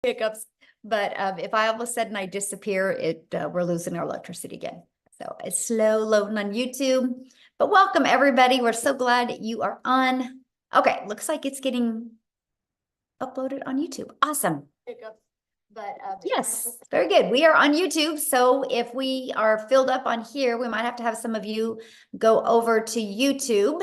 hiccups, but if all of a sudden I disappear, we're losing our electricity again. So it's slow loading on YouTube, but welcome everybody. We're so glad you are on. Okay, looks like it's getting uploaded on YouTube. Awesome. Hiccups. But yes, very good. We are on YouTube. So if we are filled up on here, we might have to have some of you go over to YouTube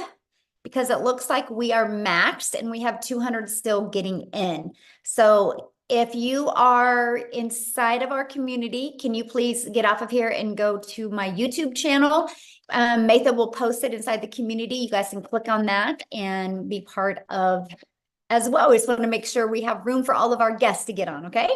because it looks like we are maxed and we have 200 still getting in. So if you are inside of our community, can you please get off of here and go to my YouTube channel? Marybeth will post it inside the community. You guys can click on that and be part of as well. We just want to make sure we have room for all of our guests to get on, okay?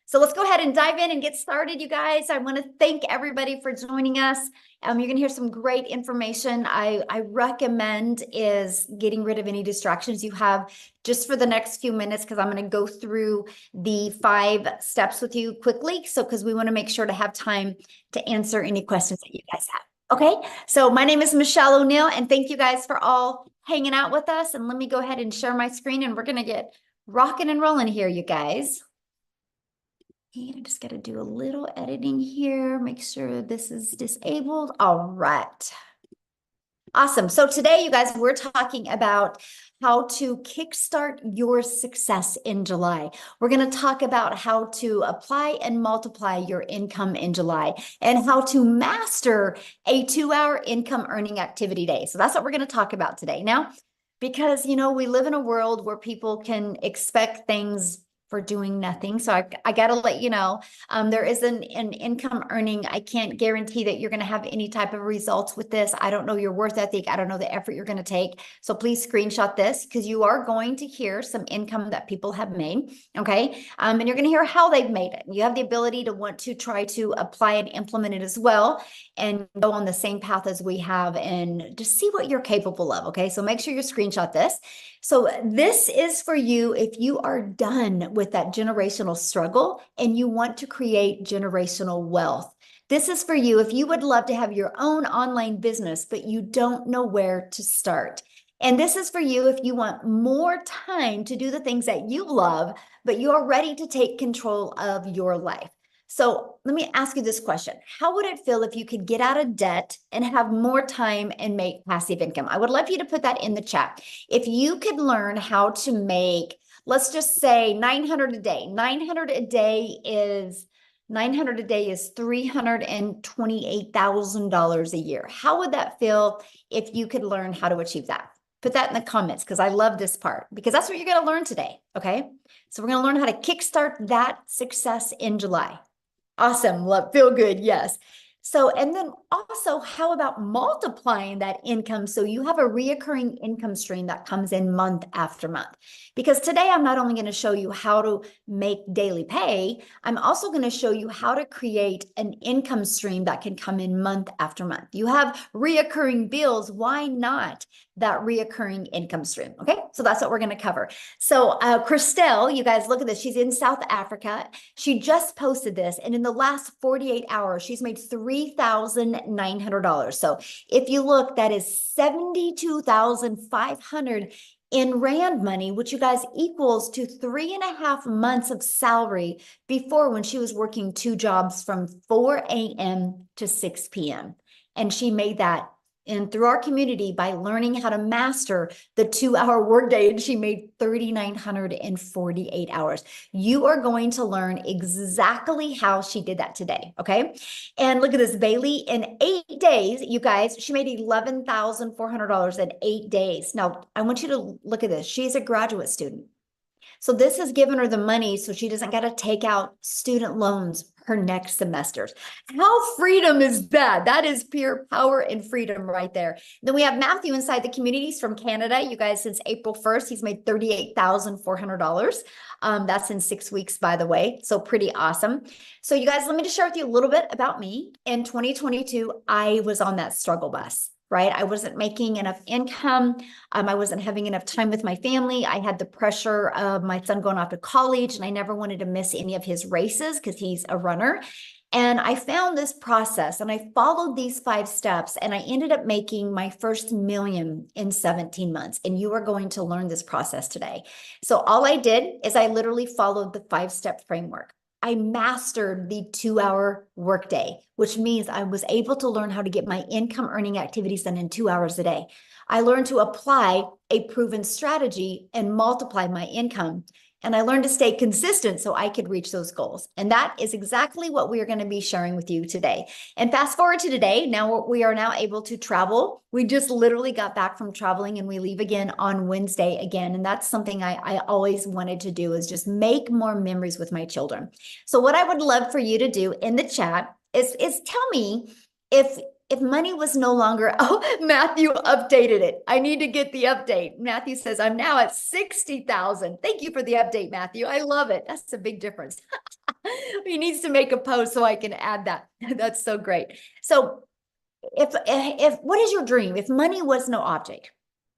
So let's go ahead and dive in and get started, you guys. I want to thank everybody for joining us. You're going to hear some great information. I recommend is getting rid of any distractions you have just for the next few minutes, because I'm going to go through the 5 steps with you quickly. So because we want to make sure to have time to answer any questions that you guys have. Okay, so my name is Michelle O'Neill, and thank you guys for all hanging out with us. And let me go ahead and share my screen, and we're going to get rocking and rolling here, you guys. And I just got to do a little editing here, make sure this is disabled. All right. Awesome. So today, you guys, we're talking about how to kickstart your success in July. We're going to talk about how to apply and multiply your income in July and how to master a 2-hour income earning activity day. So that's what we're going to talk about today. Now, because, you know, we live in a world where people can expect things for doing nothing. So I got to let you know, there is an income earning. I can't guarantee that you're going to have any type of results with this. I don't know your worth ethic. I don't know the effort you're going to take. So please screenshot this, because you are going to hear some income that people have made. Okay. And you're going to hear how they've made it. You have the ability to want to try to apply and implement it as well, and go on the same path as we have and just see what you're capable of. Okay. So make sure you screenshot this. So this is for you if you are done with that generational struggle and you want to create generational wealth. This is for you if you would love to have your own online business, but you don't know where to start. And this is for you if you want more time to do the things that you love, but you are ready to take control of your life. So let me ask you this question. How would it feel if you could get out of debt and have more time and make passive income? I would love you to put that in the chat. If you could learn how to make, let's just say 900 a day. 900 a day is $328,000 a year. How would that feel if you could learn how to achieve that? Put that in the comments, because I love this part, because that's what you're going to learn today. Okay. So we're going to learn how to kickstart that success in July. Awesome. Love, feel good. Yes. So, and then also, how about multiplying that income so you have a reoccurring income stream that comes in month after month? Because today I'm not only going to show you how to make daily pay, I'm also going to show you how to create an income stream that can come in month after month. You have reoccurring bills. Why not that reoccurring income stream? Okay, so that's what we're going to cover. So Christelle, you guys look at this. She's in South Africa. She just posted this, and in the last 48 hours, she's made $3,900. So if you look, that is 72,500 in Rand money, which you guys equals to 3.5 months of salary before, when she was working 2 jobs from 4 a.m. to 6 p.m. And she made that and through our community by learning how to master the 2-hour workday, and she made 3,948 hours. You are going to learn exactly how she did that today. Okay. And look at this, Bailey, in 8 days, you guys, she made $11,400 in 8 days. Now I want you to look at this. She's a graduate student. So this has given her the money so she doesn't got to take out student loans her next semesters. How freedom is that? That is pure power and freedom right there. Then we have Matthew inside the communities from Canada. You guys, since April 1st, he's made $38,400. That's in 6 weeks, by the way. So pretty awesome. So you guys, let me just share with you a little bit about me. In 2022, I was on that struggle bus. right? I wasn't making enough income. I wasn't having enough time with my family. I had the pressure of my son going off to college, and I never wanted to miss any of his races because he's a runner. And I found this process and I followed these 5 steps, and I ended up making my first million in 17 months. And you are going to learn this process today. So all I did is I literally followed the 5-step framework. I mastered the 2-hour workday, which means I was able to learn how to get my income earning activities done in 2 hours a day. I learned to apply a proven strategy and multiply my income. And I learned to stay consistent so I could reach those goals. And that is exactly what we are going to be sharing with you today. And fast forward to today, now we are now able to travel. We just literally got back from traveling, and we leave again on Wednesday again. And that's something I always wanted to do, is just make more memories with my children. So what I would love for you to do in the chat is tell me if money was no longer, oh, Matthew updated it. I need to get the update. Matthew says, I'm now at 60,000. Thank you for the update, Matthew. I love it. That's a big difference. He needs to make a post so I can add that. That's so great. So if what is your dream? If money was no object,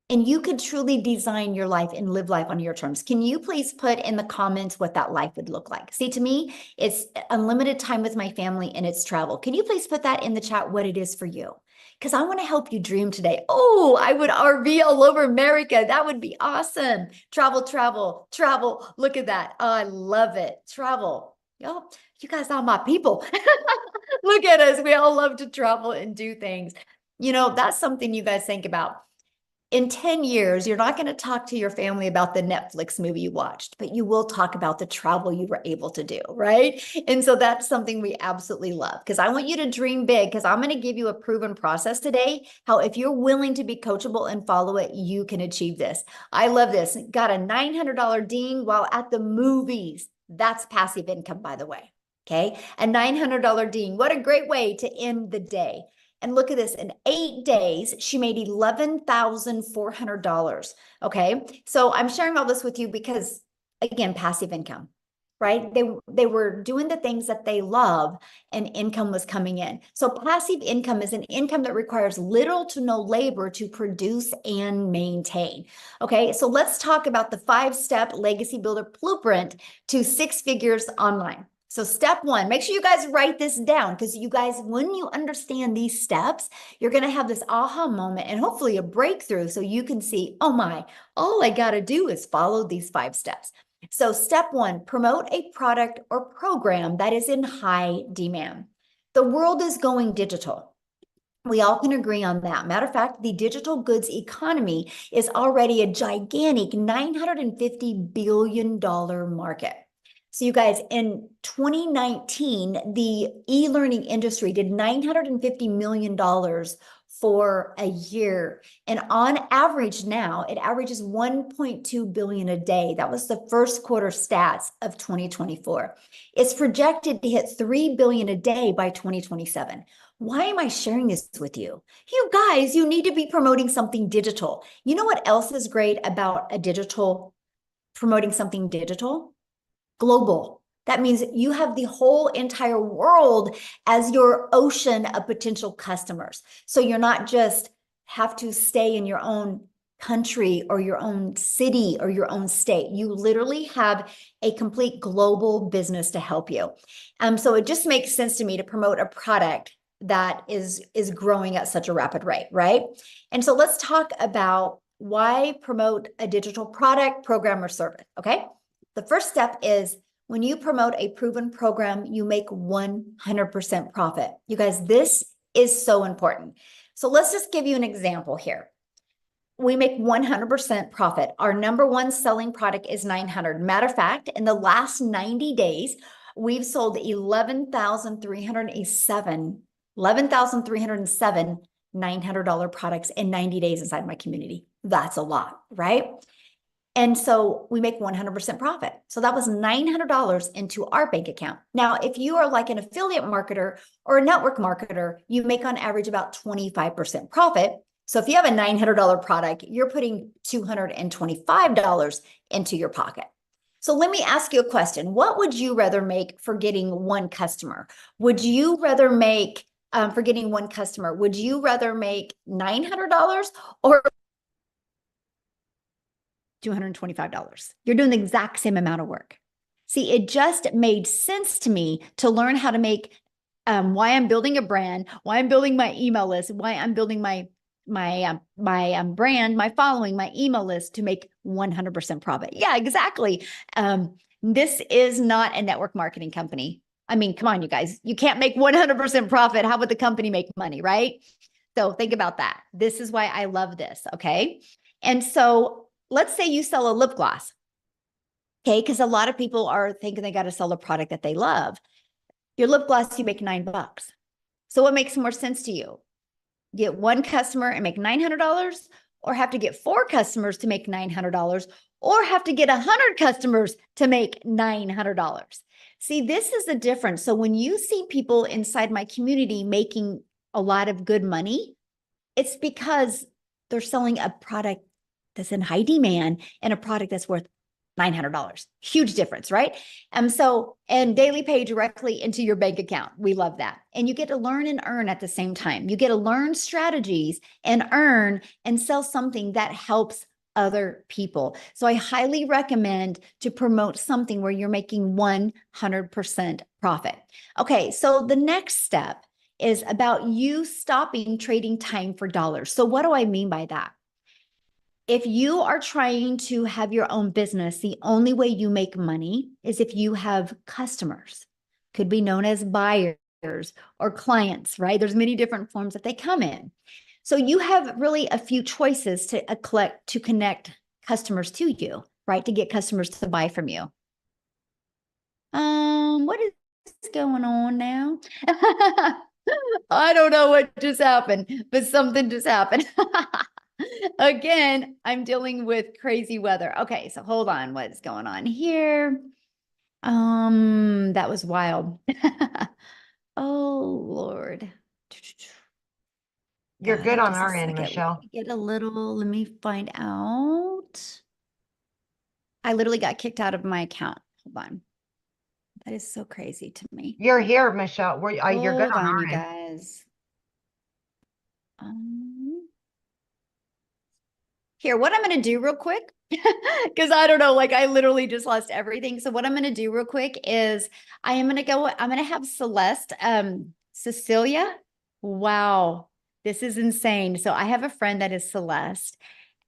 and you could truly design your life and live life on your terms, can you please put in the comments what that life would look like? See, to me, it's unlimited time with my family and it's travel. Can you please put that in the chat, what it is for you? Because I want to help you dream today. Oh, I would RV all over America. That would be awesome. Travel, travel, travel. Look at that. Oh, I love it. Travel. Yo, you guys are my people. Look at us. We all love to travel and do things. You know, that's something you guys think about. In 10 years, you're not going to talk to your family about the Netflix movie you watched, but you will talk about the travel you were able to do, right? And so that's something we absolutely love, because I want you to dream big, because I'm going to give you a proven process today, how if you're willing to be coachable and follow it, you can achieve this. I love this. Got a $900 ding while at the movies. That's passive income, by the way. Okay. A $900 ding. What a great way to end the day. And look at this, in 8 days, she made $11,400. Okay. So I'm sharing all this with you because, again, passive income, right? They were doing the things that they love, and income was coming in. So passive income is an income that requires little to no labor to produce and maintain. Okay. So let's talk about the 5-step legacy builder blueprint to 6 figures online. So step 1, make sure you guys write this down, because you guys, when you understand these steps, you're going to have this aha moment and hopefully a breakthrough, so you can see, oh my, all I got to do is follow these 5 steps. So step 1, promote a product or program that is in high demand. The world is going digital. We all can agree on that. Matter of fact, the digital goods economy is already a gigantic $950 billion market. So you guys, in 2019, the e-learning industry did $950 million for a year. And on average now, it averages 1.2 billion a day. That was the first quarter stats of 2024. It's projected to hit 3 billion a day by 2027. Why am I sharing this with you? You guys, you need to be promoting something digital. You know what else is great about promoting something digital? Global. That means you have the whole entire world as your ocean of potential customers. So you're not just have to stay in your own country or your own city or your own state. You literally have a complete global business to help you. So it just makes sense to me to promote a product that is growing at such a rapid rate, right? And so let's talk about why promote a digital product, program, or service, okay? The first step is, when you promote a proven program, you make 100% profit. You guys, this is so important. So let's just give you an example here. We make 100% profit. Our number one selling product is 900. Matter of fact, in the last 90 days, we've sold 11,307 $900 products in 90 days inside my community. That's a lot, right? And so we make 100% profit. So that was $900 into our bank account. Now, if you are like an affiliate marketer or a network marketer, you make on average about 25% profit. So if you have a $900 product, you're putting $225 into your pocket. So let me ask you a question. What would you rather make for getting one customer? Would you rather make for getting one customer? Would you rather make $900 or $225? You're doing the exact same amount of work. See, it just made sense to me to learn how to make why I'm building a brand, why I'm building my email list, why I'm building my brand, my following, my email list to make 100% profit. Yeah, exactly. This is not a network marketing company. I mean, come on, you guys, you can't make 100% profit. How would the company make money, right? So think about that. This is why I love this. Okay. And so let's say you sell a lip gloss. Okay. Because a lot of people are thinking they got to sell a product that they love. Your lip gloss, you make $9. So what makes more sense to you? Get one customer and make $900, or have to get 4 customers to make $900, or have to get 100 customers to make $900. See, this is the difference. So when you see people inside my community making a lot of good money, it's because they're selling a product that's in high demand and a product that's worth $900. Huge difference, right? And daily pay directly into your bank account. We love that. And you get to learn and earn at the same time. You get to learn strategies and earn and sell something that helps other people. So I highly recommend to promote something where you're making 100% profit. Okay, so the next step is about you stopping trading time for dollars. So what do I mean by that? If you are trying to have your own business, the only way you make money is if you have customers, could be known as buyers or clients, right? There's many different forms that they come in. So you have really a few choices to connect customers to you, right? To get customers to buy from you. What is going on now? I don't know what just happened, but something just happened. Again, I'm dealing with crazy weather. Okay, so hold on. What's going on here? That was wild. Oh, Lord. You're good on our end, Michelle. Let me find out. I literally got kicked out of my account. Hold on. That is so crazy to me. You're here, Michelle. You're good on our you end. Guys. Here, what I'm going to do real quick, because I don't know, like I literally just lost everything. So what I'm going to do real quick is I'm going to have Celeste, Cecilia. Wow, this is insane. So I have a friend that is Celeste.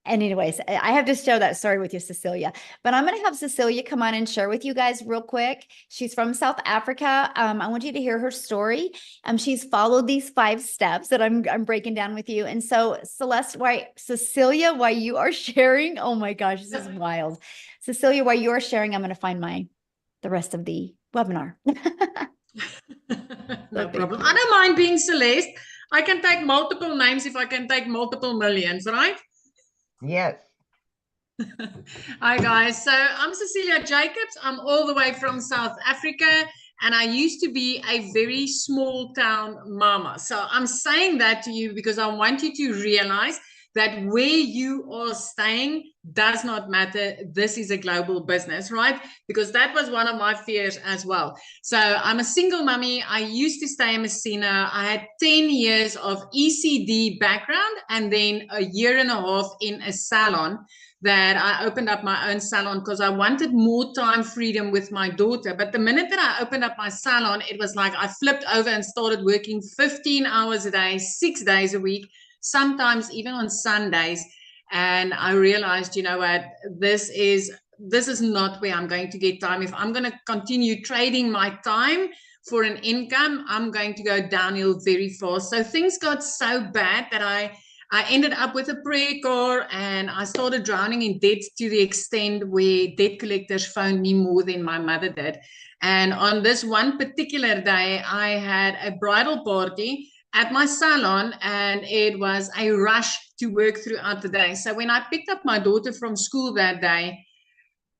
And anyways, I have to share that story with you, Cecilia. But I'm going to have Cecilia come on and share with you guys real quick. She's from South Africa. I want you to hear her story. She's followed these 5 steps that I'm breaking down with you. And so, Cecilia, while you are sharing, oh my gosh, this is wild. Cecilia, while you are sharing, I'm going to find the rest of the webinar. No problem. I don't mind being Celeste. I can take multiple names if I can take multiple millions, right? Yes. Hi guys, so I'm Cecilia Jacobs. I'm all the way from South Africa, and I used to be a very small town mama. So I'm saying that to you because I want you to realize that where you are staying does not matter. This is a global business, right? Because that was one of my fears as well. So I'm a single mummy. I used to stay in Messina. I had 10 years of ECD background and then a year and a half in a salon that I opened up my own salon because I wanted more time freedom with my daughter. But the minute that I opened up my salon, it was like I flipped over and started working 15 hours a day, 6 days a week, sometimes even on Sundays. And I realized, you know what, this is not where I'm going to get time. If I'm going to continue trading my time for an income, I'm going to go downhill very fast. So things got so bad that I ended up with a prayer car and I started drowning in debt to the extent where debt collectors phoned me more than my mother did. And on this one particular day, I had a bridal party at my salon, and it was a rush to work throughout the day. So when I picked up my daughter from school that day,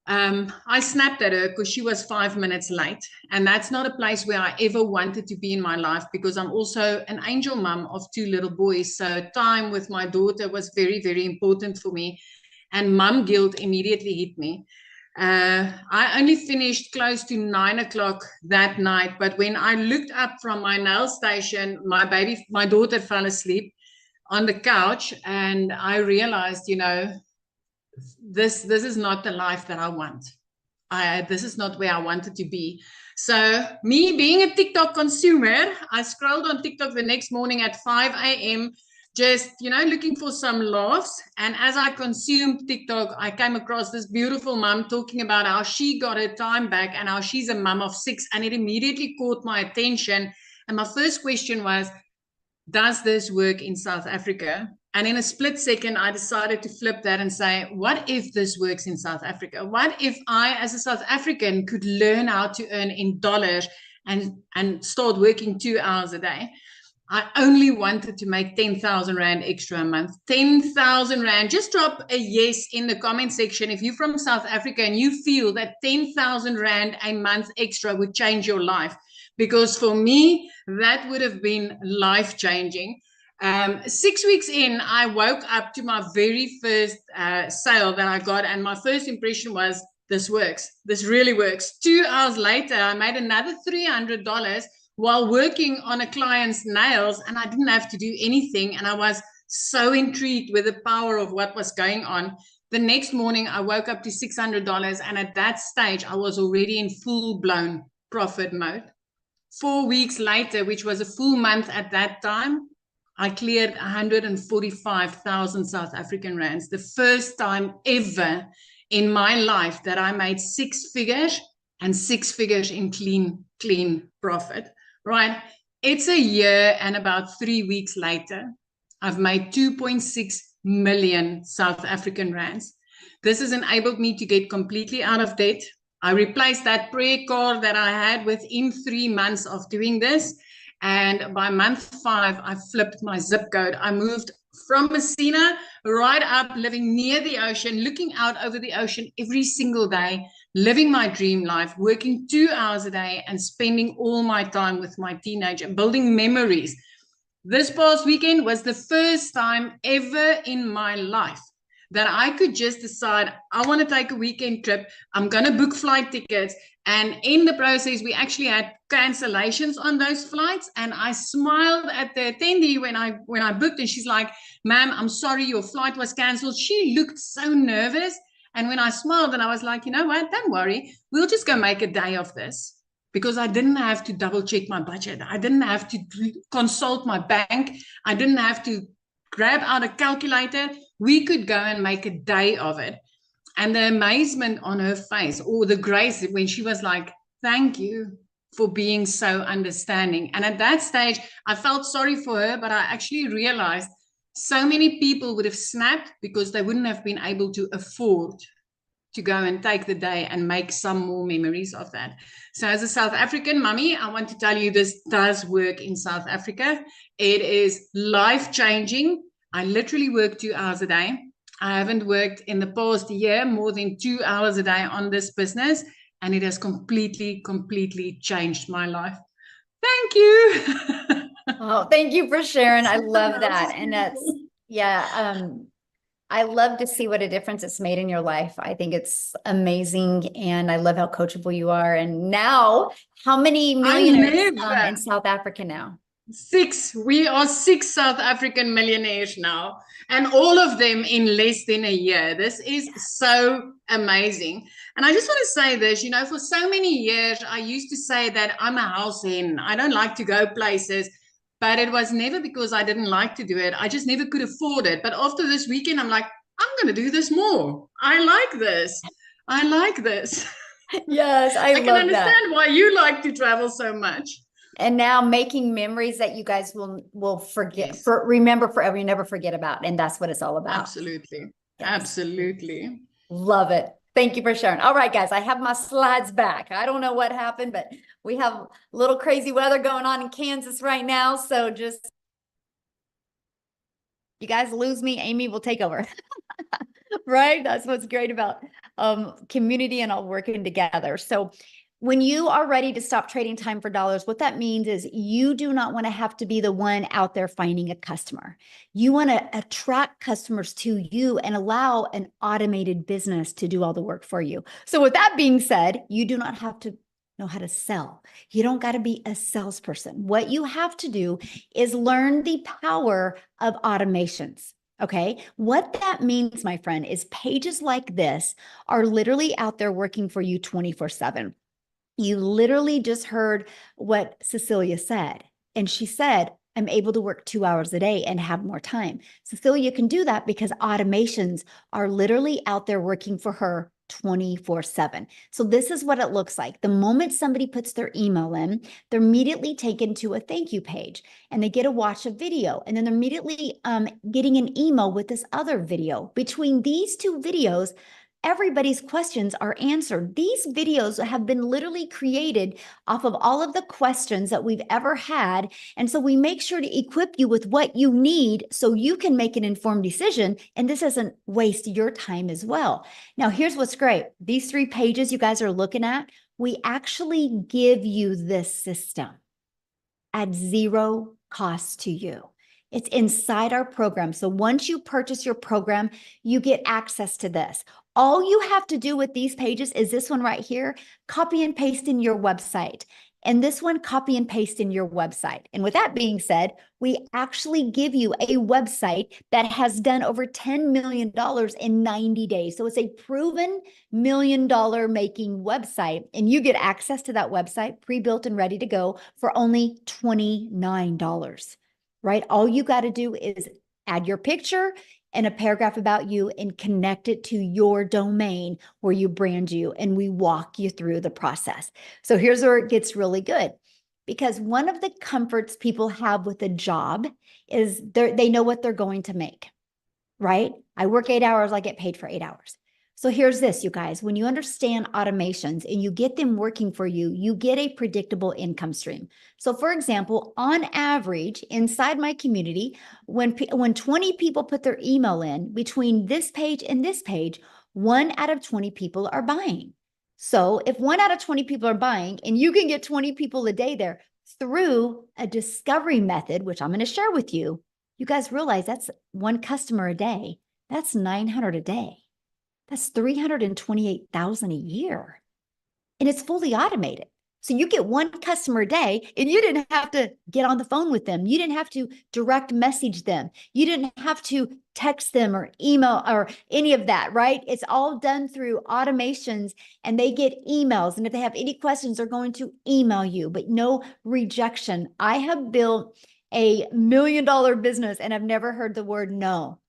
I snapped at her because she was 5 minutes late. And that's not a place where I ever wanted to be in my life, because I'm also an angel mom of 2 little boys. So time with my daughter was very, very important for me. And mom guilt immediately hit me. I only finished close to 9 o'clock that night. But when I looked up from my nail station, my daughter fell asleep on the couch, and I realized, this is not the life that I want. This is not where I wanted to be. So me being a TikTok consumer, I scrolled on TikTok the next morning at 5 a.m., just, looking for some laughs. And as I consumed TikTok, I came across this beautiful mom talking about how she got her time back and how she's a mom of 6. And it immediately caught my attention. And my first question was, does this work in South Africa? And in a split second, I decided to flip that and say, what if this works in South Africa? What if I, as a South African, could learn how to earn in dollars and start working 2 hours a day? I only wanted to make 10,000 Rand extra a month. 10,000 Rand. Just drop a yes in the comment section if you're from South Africa and you feel that 10,000 Rand a month extra would change your life. Because for me, that would have been life-changing. 6 weeks in, I woke up to my very first sale that I got, and my first impression was, this works. This really works. 2 hours later, I made another $300 while working on a client's nails, and I didn't have to do anything, and I was so intrigued with the power of what was going on. The next morning, I woke up to $600, and at that stage, I was already in full-blown profit mode. 4 weeks later, which was a full month at that time, I cleared 145,000 South African Rands. The first time ever in my life that I made 6 figures and 6 figures in clean profit, right? It's a year and about 3 weeks later, I've made 2.6 million South African Rands. This has enabled me to get completely out of debt. I replaced that prayer card that I had within 3 months of doing this. And by month 5, I flipped my zip code. I moved from Messina right up, living near the ocean, looking out over the ocean every single day, living my dream life, working 2 hours a day and spending all my time with my teenager, building memories. This past weekend was the first time ever in my life that I could just decide, I want to take a weekend trip. I'm going to book flight tickets. And in the process, we actually had cancellations on those flights. And I smiled at the attendee when I booked, and she's like, ma'am, I'm sorry, your flight was canceled. She looked so nervous. And when I smiled, and I was like, you know what, don't worry. We'll just go make a day of this. Because I didn't have to double check my budget. I didn't have to consult my bank. I didn't have to grab out a calculator. We could go and make a day of it. And the amazement on her face, or the grace when she was like, thank you for being so understanding. And at that stage, I felt sorry for her, but I actually realized so many people would have snapped because they wouldn't have been able to afford to go and take the day and make some more memories of that. So as a South African mummy, I want to tell you this does work in South Africa. It is life-changing. I literally work 2 hours a day. I haven't worked in the past year more than 2 hours a day on this business, and it has completely changed my life. Thank you. Oh, thank you for sharing. I love that. And that's, yeah, I love to see what a difference it's made in your life. I think it's amazing. And I love how coachable you are. And now, how many millionaires in South Africa now? 6. We are 6 South African millionaires now, and all of them in less than a year. This is so amazing. And I just want to say this, for so many years, I used to say that I'm a house hen. I don't like to go places, but it was never because I didn't like to do it. I just never could afford it. But after this weekend, I'm like, I'm going to do this more. I like this. I like this. Yes, I can understand why you like to travel so much. And now making memories that you guys will forget, yes. Remember forever, you never forget about. And that's what it's all about. Absolutely. Yes. Absolutely. Love it. Thank you for sharing. All right, guys, I have my slides back. I don't know what happened, but we have a little crazy weather going on in Kansas right now. So just, you guys lose me, Amy will take over. Right? That's what's great about community and all working together. So when you are ready to stop trading time for dollars, what that means is you do not want to have to be the one out there finding a customer. You want to attract customers to you and allow an automated business to do all the work for you. So with that being said, you do not have to know how to sell. You don't got to be a salesperson. What you have to do is learn the power of automations. Okay. What that means, my friend, is pages like this are literally out there working for you 24/7. You literally just heard what Cecilia said. And she said, I'm able to work 2 hours a day and have more time. Cecilia can do that because automations are literally out there working for her 24/7. So this is what it looks like. The moment somebody puts their email in, they're immediately taken to a thank you page and they get to watch a video. And then they're immediately getting an email with this other video. Between these two videos, everybody's questions are answered. These videos have been literally created off of all of the questions that we've ever had. And so we make sure to equip you with what you need so you can make an informed decision. And this doesn't waste your time as well. Now, here's what's great. These 3 pages you guys are looking at, we actually give you this system at zero cost to you. It's inside our program. So once you purchase your program, you get access to this. All you have to do with these pages is this one right here, copy and paste in your website. And this one, copy and paste in your website. And with that being said, we actually give you a website that has done over $10 million in 90 days. So it's a proven $1 million making website. And you get access to that website pre-built and ready to go for only $29. Right? All you got to do is add your picture and a paragraph about you and connect it to your domain where you brand you, and we walk you through the process. So here's where it gets really good, because one of the comforts people have with a job is they know what they're going to make, right? I work 8 hours, I get paid for 8 hours. So here's this, you guys, when you understand automations and you get them working for you, you get a predictable income stream. So for example, on average, inside my community, when 20 people put their email in between this page and this page, 1 out of 20 people are buying. So if 1 out of 20 people are buying and you can get 20 people a day there through a discovery method, which I'm going to share with you, you guys realize that's 1 customer a day. That's 900 a day. That's 328,000 a year. And it's fully automated. So you get 1 customer a day and you didn't have to get on the phone with them. You didn't have to direct message them. You didn't have to text them or email or any of that, right? It's all done through automations and they get emails. And if they have any questions, they're going to email you, but no rejection. I have built a $1 million business and I've never heard the word no.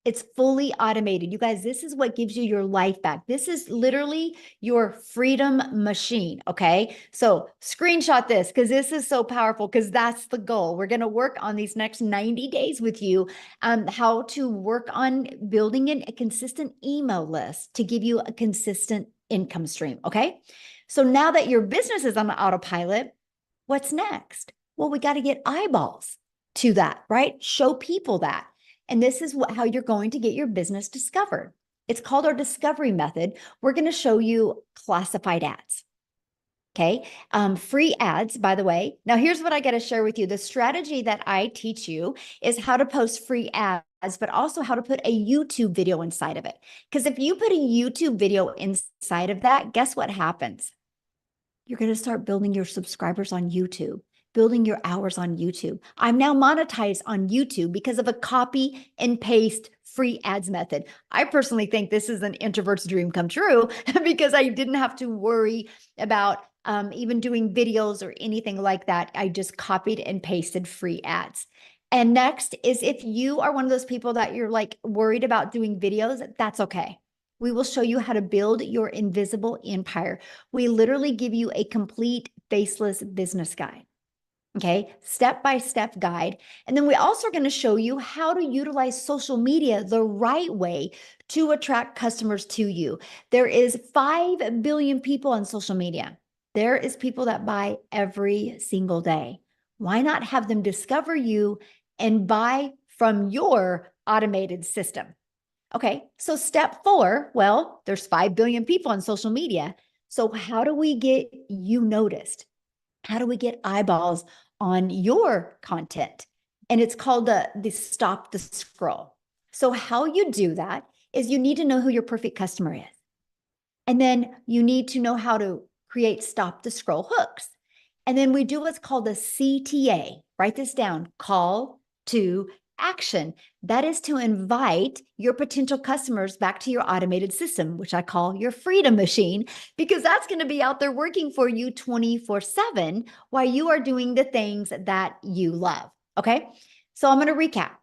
It's fully automated. You guys, this is what gives you your life back. This is literally your freedom machine, okay? So screenshot this because this is so powerful because that's the goal. We're going to work on these next 90 days with you, how to work on building a consistent email list to give you a consistent income stream, okay? So now that your business is on autopilot, what's next? Well, we got to get eyeballs to that, right? Show people that. And this is how you're going to get your business discovered. It's called our discovery method. We're going to show you classified ads. Okay. Free ads, by the way. Now, here's what I got to share with you. The strategy that I teach you is how to post free ads, but also how to put a YouTube video inside of it. Because if you put a YouTube video inside of that, guess what happens? You're going to start building your subscribers on YouTube, building your hours on YouTube. I'm now monetized on YouTube because of a copy and paste free ads method. I personally think this is an introvert's dream come true because I didn't have to worry about even doing videos or anything like that. I just copied and pasted free ads. And next is if you are one of those people that you're like worried about doing videos, that's okay. We will show you how to build your invisible empire. We literally give you a complete faceless business guide. Okay, step-by-step guide. And then we also are going to show you how to utilize social media the right way to attract customers to you. There is 5 billion people on social media. There is people that buy every single day. Why not have them discover you and buy from your automated system? Okay, so step 4, well, there's 5 billion people on social media. So how do we get you noticed? How do we get eyeballs on your content? And it's called the stop the scroll. So how you do that is you need to know who your perfect customer is. And then you need to know how to create stop the scroll hooks. And then we do what's called a CTA. Write this down, call to action. That is to invite your potential customers back to your automated system, which I call your freedom machine, because that's going to be out there working for you 24/7 while you are doing the things that you love. Okay. So I'm going to recap.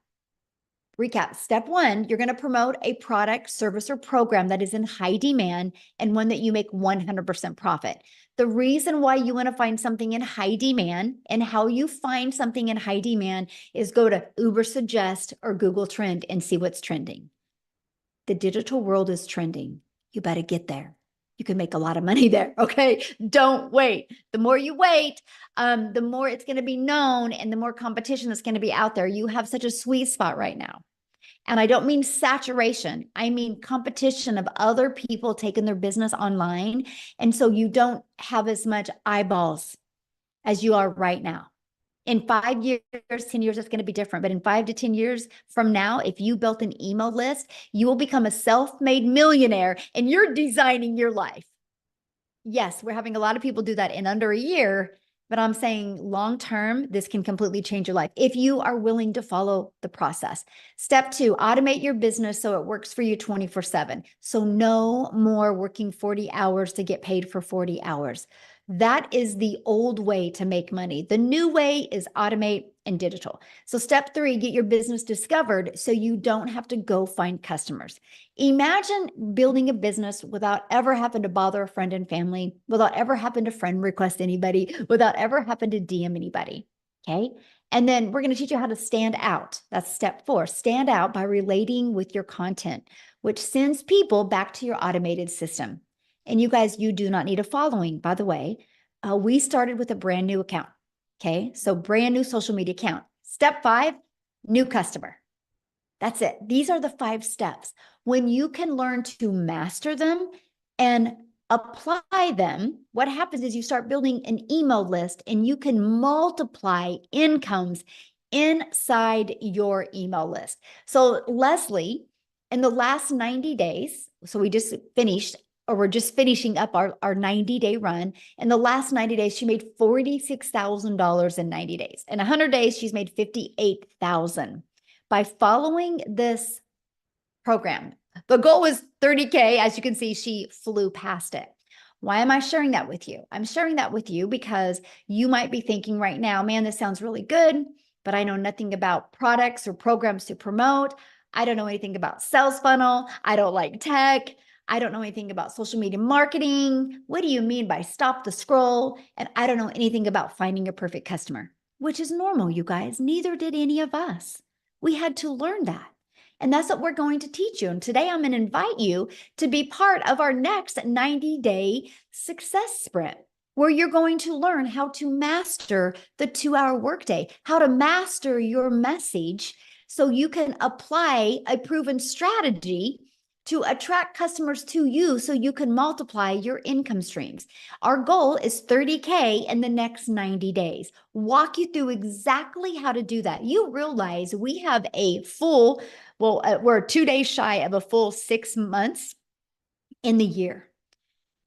Step one, you're going to promote a product, service, or program that is in high demand and one that you make 100% profit. The reason why you want to find something in high demand and how you find something in high demand is go to Uber Suggest or Google Trend and see what's trending. The digital world is trending. You better get there. You can make a lot of money there. Okay. Don't wait. The more you wait, the more it's going to be known and the more competition that's going to be out there. You have such a sweet spot right now. And I don't mean saturation. I mean competition of other people taking their business online. And so you don't have as much eyeballs as you are right now. In 5 years, 10 years, it's going to be different. But in 5 to 10 years from now, if you built an email list, you will become a self-made millionaire and you're designing your life. Yes, we're having a lot of people do that in under a year, but I'm saying long-term, this can completely change your life if you are willing to follow the process. Step 2, automate your business so it works for you 24/7. So no more working 40 hours to get paid for 40 hours. That is the old way to make money. The new way is automate and digital. So step 3, get your business discovered so you don't have to go find customers. Imagine building a business without ever having to bother a friend and family, without ever having to friend request anybody, without ever having to DM anybody. Okay. And then we're going to teach you how to stand out. That's step 4. Stand out by relating with your content, which sends people back to your automated system. And you guys, you do not need a following, by the way. We started with a brand new account. Okay. So brand new social media account. Step 5, new customer. That's it. These are the 5 steps. When you can learn to master them and apply them, what happens is you start building an email list and you can multiply incomes inside your email list. So Leslie, in the last 90 days, so we just finished, or we're just finishing up our 90-day run. In the last 90 days, she made $46,000 in 90 days. In 100 days, she's made $58,000. By following this program. The goal was 30K. As you can see, she flew past it. Why am I sharing that with you? I'm sharing that with you because you might be thinking right now, man, this sounds really good, but I know nothing about products or programs to promote. I don't know anything about sales funnel. I don't like tech. I don't know anything about social media marketing. What do you mean by stop the scroll? And I don't know anything about finding a perfect customer, which is normal, you guys. Neither did any of us. We had to learn that. And that's what we're going to teach you. And today I'm going to invite you to be part of our next 90-day success sprint, where you're going to learn how to master the 2-hour workday, how to master your message so you can apply a proven strategy to attract customers to you so you can multiply your income streams. Our goal is 30K in the next 90 days. Walk you through exactly how to do that. You realize we have a full, we're 2 days shy of a full 6 months in the year.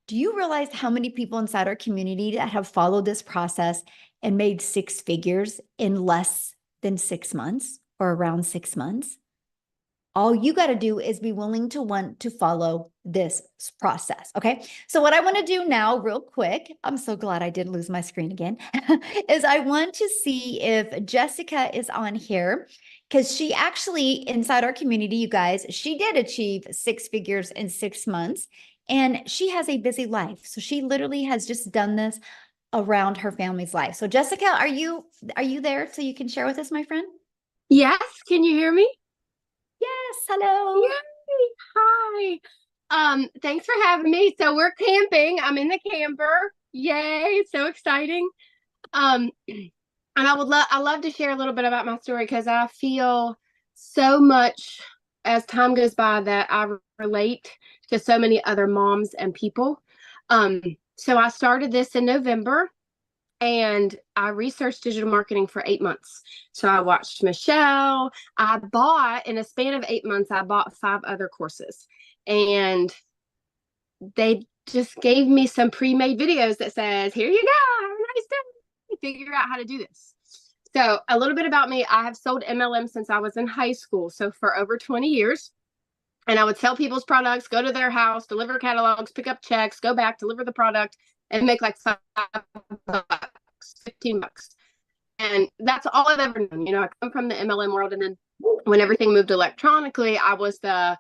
Do you realize how many people inside our community that have followed this process and made 6 figures in less than 6 months or around 6 months? All you got to do is be willing to want to follow this process. Okay. So what I want to do now real quick, I'm so glad I didn't lose my screen again, is I want to see if Jessica is on here, because she actually, inside our community, you guys, she did achieve 6 figures in 6 months and she has a busy life. So she literally has just done this around her family's life. So Jessica, are you there so you can share with us, my friend? Yes, can you hear me? Yes, hello. Yay. Hi. Thanks for having me. So we're camping. I'm in the camper. Yay, so exciting. And I love to share a little bit about my story because I feel so much as time goes by that I relate to so many other moms and people. So I started this in November, and I researched digital marketing for 8 months. So I watched Michelle. I bought, in a span of 8 months, I bought 5 other courses. And they just gave me some pre-made videos that says, here you go, have a nice day. Figure out how to do this. So a little bit about me. I have sold MLM since I was in high school. So for over 20 years. And I would sell people's products, go to their house, deliver catalogs, pick up checks, go back, deliver the product, and make like $5, $15. And that's all I've ever known. I come from the MLM world. And then when everything moved electronically, I was the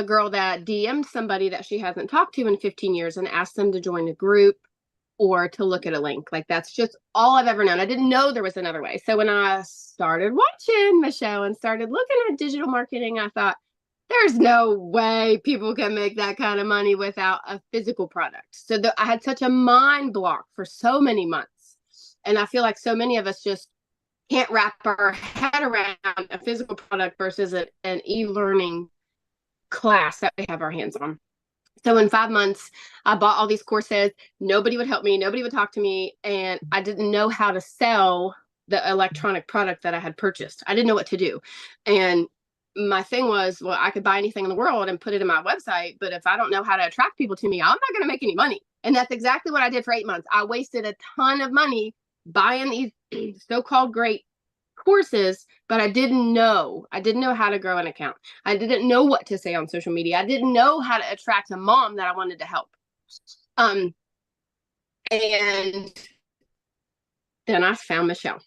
girl that DM'd somebody that she hasn't talked to in 15 years and asked them to join a group or to look at a link. Like, that's just all I've ever known. I didn't know there was another way. So when I started watching Michelle and started looking at digital marketing, I thought, there's no way people can make that kind of money without a physical product. So I had such a mind block for so many months. And I feel like so many of us just can't wrap our head around a physical product versus an e-learning class that we have our hands on. So in 5 months, I bought all these courses. Nobody would help me. Nobody would talk to me. And I didn't know how to sell the electronic product that I had purchased. I didn't know what to do. And my thing was, well, I could buy anything in the world and put it in my website, but if I don't know how to attract people to me, I'm not going to make any money. And that's exactly what I did for 8 months. I wasted a ton of money buying these so-called great courses, but I didn't know how to grow an account. I didn't know what to say on social media. I didn't know how to attract a mom that I wanted to help. And then I found Michelle.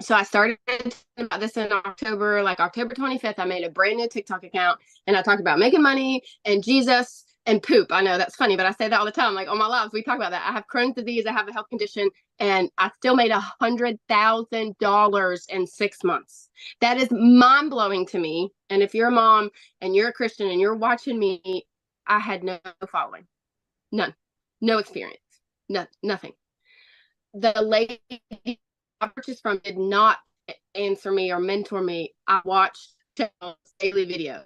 So I started about this in October, like October 25th, I made a brand new TikTok account and I talked about making money and Jesus and poop. I know that's funny, but I say that all the time. Like on my lives, we talk about that. I have Crohn's disease. I have a health condition, and I still made $100,000 in 6 months. That is mind blowing to me. And if you're a mom and you're a Christian and you're watching me, I had no following, none, no experience, nothing. The lady I purchased from did not answer me or mentor me. I watched daily videos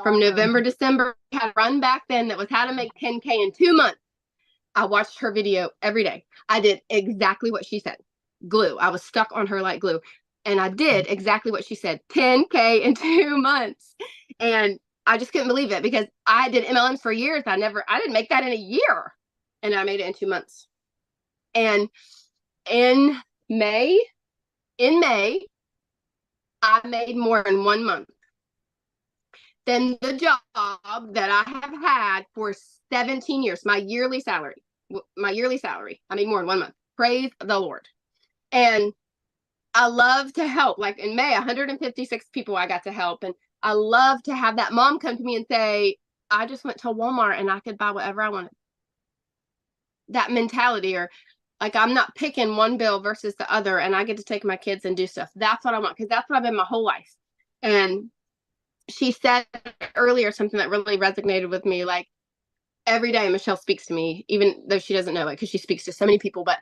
from November, December. I had a run back then that was how to make 10K in 2 months. I watched her video every day. I did exactly what she said. Glue. I was stuck on her like glue. And I did exactly what she said. 10K in 2 months. And I just couldn't believe it because I did MLMs for years. I didn't make that in a year. And I made it in 2 months. And in May, I made more in 1 month than the job that I have had for 17 years. My yearly salary, I made more in 1 month. Praise the Lord. And I love to help. Like in May, 156 people I got to help. And I love to have that mom come to me and say, I just went to Walmart and I could buy whatever I wanted. That mentality, or like, I'm not picking one bill versus the other, and I get to take my kids and do stuff. That's what I want, because that's what I've been my whole life. And she said earlier something that really resonated with me. Like, every day Michelle speaks to me, even though she doesn't know it, because she speaks to so many people. But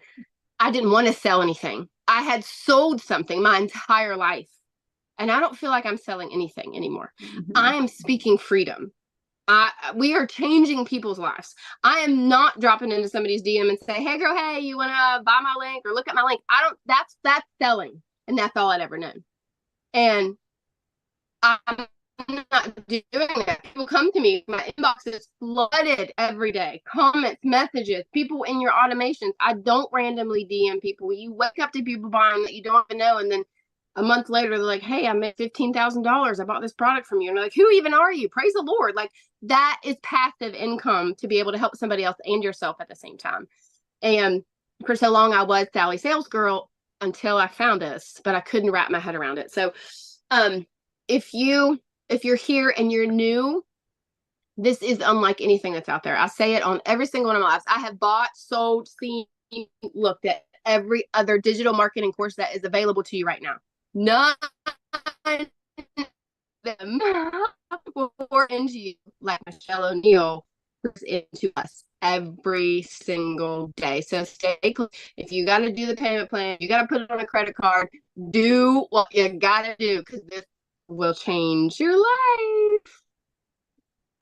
I didn't want to sell anything. I had sold something my entire life, and I don't feel like I'm selling anything anymore. Mm-hmm. I am speaking freedom. We are changing people's lives. I am not dropping into somebody's DM and say, hey girl, hey, you want to buy my link or look at my link? That's selling. And that's all I'd ever known. And I'm not doing that. People come to me, my inbox is flooded every day. Comments, messages, people in your automations. I don't randomly DM people. You wake up to people buying that you don't even know, and then a month later, they're like, hey, I made $15,000. I bought this product from you. And they're like, who even are you? Praise the Lord. Like, that is passive income to be able to help somebody else and yourself at the same time. And for so long, I was Sally Sales Girl until I found this, but I couldn't wrap my head around it. So if you're here and you're new, this is unlike anything that's out there. I say it on every single one of my lives. I have bought, sold, seen, looked at every other digital marketing course that is available to you right now. None of them will pour into you like Michelle O'Neill pours into us every single day. So stay close. If you got to do the payment plan, you got to put it on a credit card, do what you got to do, because this will change your life.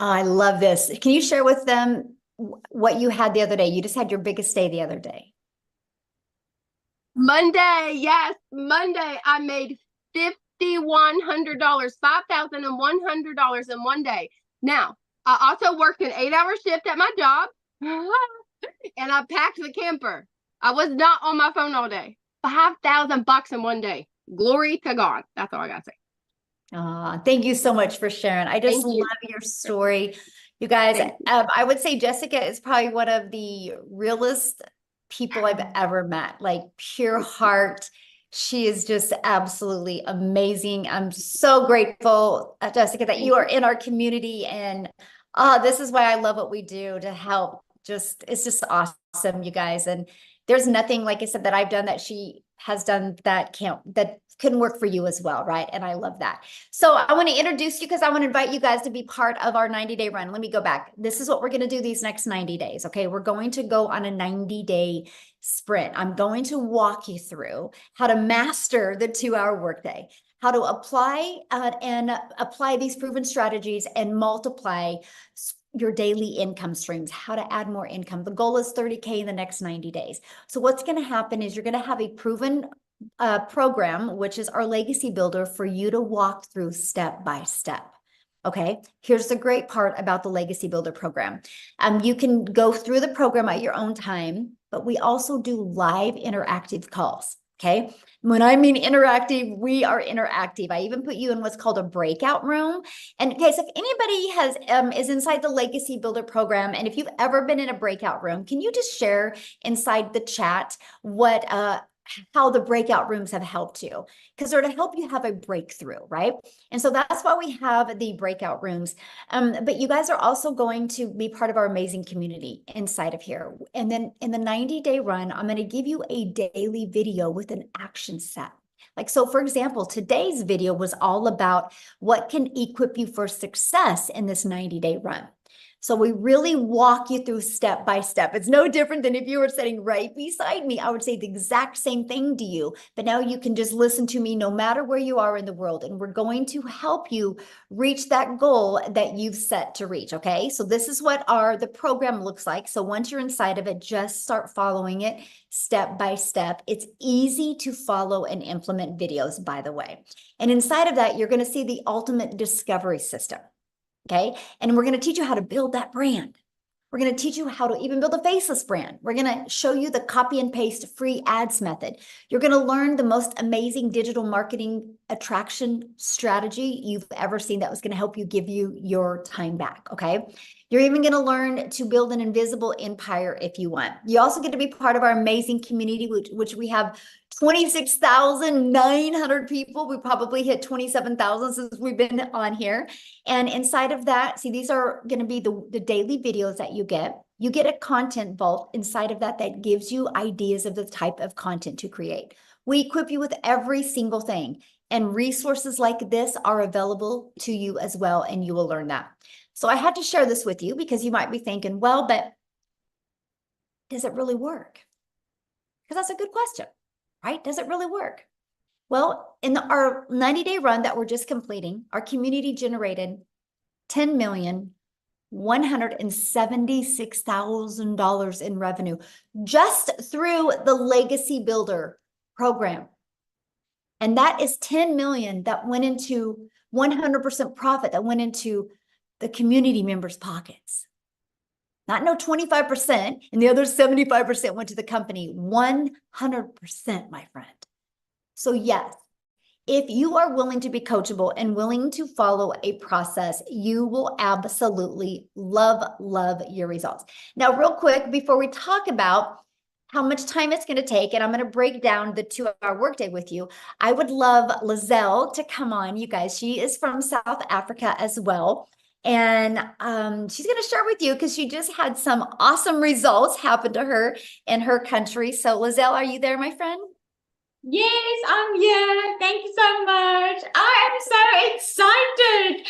I love this. Can you share with them what you had the other day. You just had your biggest day the other day. Monday, yes, Monday. I made $5,100, $5,100 in one day. Now, I also worked an 8-hour shift at my job, and I packed the camper. I was not on my phone all day. $5,000 in one day. Glory to God. That's all I gotta say. Thank you so much for sharing. I just Thank you. love your story. You guys, Thank I would say Jessica is probably one of the realest people I've ever met, like pure heart. She is just absolutely amazing. I'm so grateful, Jessica, that you are in our community. And this is why I love what we do to help. It's just awesome, you guys. And there's nothing, like I said, that I've done that she has done that couldn't work for you as well, right? And I love that. So I want to introduce you because I want to invite you guys to be part of our 90-day run. Let me go back. This is what we're going to do these next 90 days. Okay. We're going to go on a 90-day sprint. I'm going to walk you through how to master the 2-hour workday, how to apply these proven strategies and multiply your daily income streams, how to add more income. The goal is 30K in the next 90 days. So what's going to happen is you're going to have a proven program, which is our legacy builder, for you to walk through step by step. Okay, here's the great part about the legacy builder program. You can go through the program at your own time, but we also do live interactive calls. Okay, when I mean interactive, we are interactive. I even put you in what's called a breakout room. And okay, so if anybody is inside the legacy builder program, and if you've ever been in a breakout room, can you just share inside the chat how the breakout rooms have helped you, because they're to help you have a breakthrough, right? And so that's why we have the breakout rooms. But you guys are also going to be part of our amazing community inside of here. And then in the 90-day run, I'm going to give you a daily video with an action set. Like, so for example, today's video was all about what can equip you for success in this 90-day run. So we really walk you through step by step. It's no different than if you were sitting right beside me. I would say the exact same thing to you, but now you can just listen to me no matter where you are in the world. And we're going to help you reach that goal that you've set to reach. Okay. So this is what the program looks like. So once you're inside of it, just start following it step by step. It's easy to follow and implement videos, by the way. And inside of that, you're going to see the ultimate discovery system. Okay. And we're going to teach you how to build that brand. We're going to teach you how to even build a faceless brand. We're going to show you the copy and paste free ads method. You're going to learn the most amazing digital marketing attraction strategy you've ever seen that was going to help you give you your time back. Okay. You're even going to learn to build an invisible empire if you want. You also get to be part of our amazing community, which we have 26,900 people. We probably hit 27,000 since we've been on here. And inside of that, see, these are going to be the daily videos that you get. You get a content vault inside of that gives you ideas of the type of content to create. We equip you with every single thing, and resources like this are available to you as well, and you will learn that. So I had to share this with you because you might be thinking, well, but does it really work? Because that's a good question, right? Does it really work? Well, in our 90-day run that we're just completing, our community generated $10,176,000 in revenue just through the Legacy Builder program. And that is 10 million that went into 100% profit that went into the community members' pockets. Not no 25%, and the other 75% went to the company. 100%, my friend. So yes, if you are willing to be coachable and willing to follow a process, you will absolutely love your results. Now, real quick, before we talk about how much time it's going to take, and I'm going to break down the 2-hour workday with you, I would love Lizelle to come on, you guys. She is from South Africa as well. And she's going to share with you because she just had some awesome results happen to her in her country. So Lizelle, are you there, my friend? Yes, I'm here. Thank you so much. I am so excited.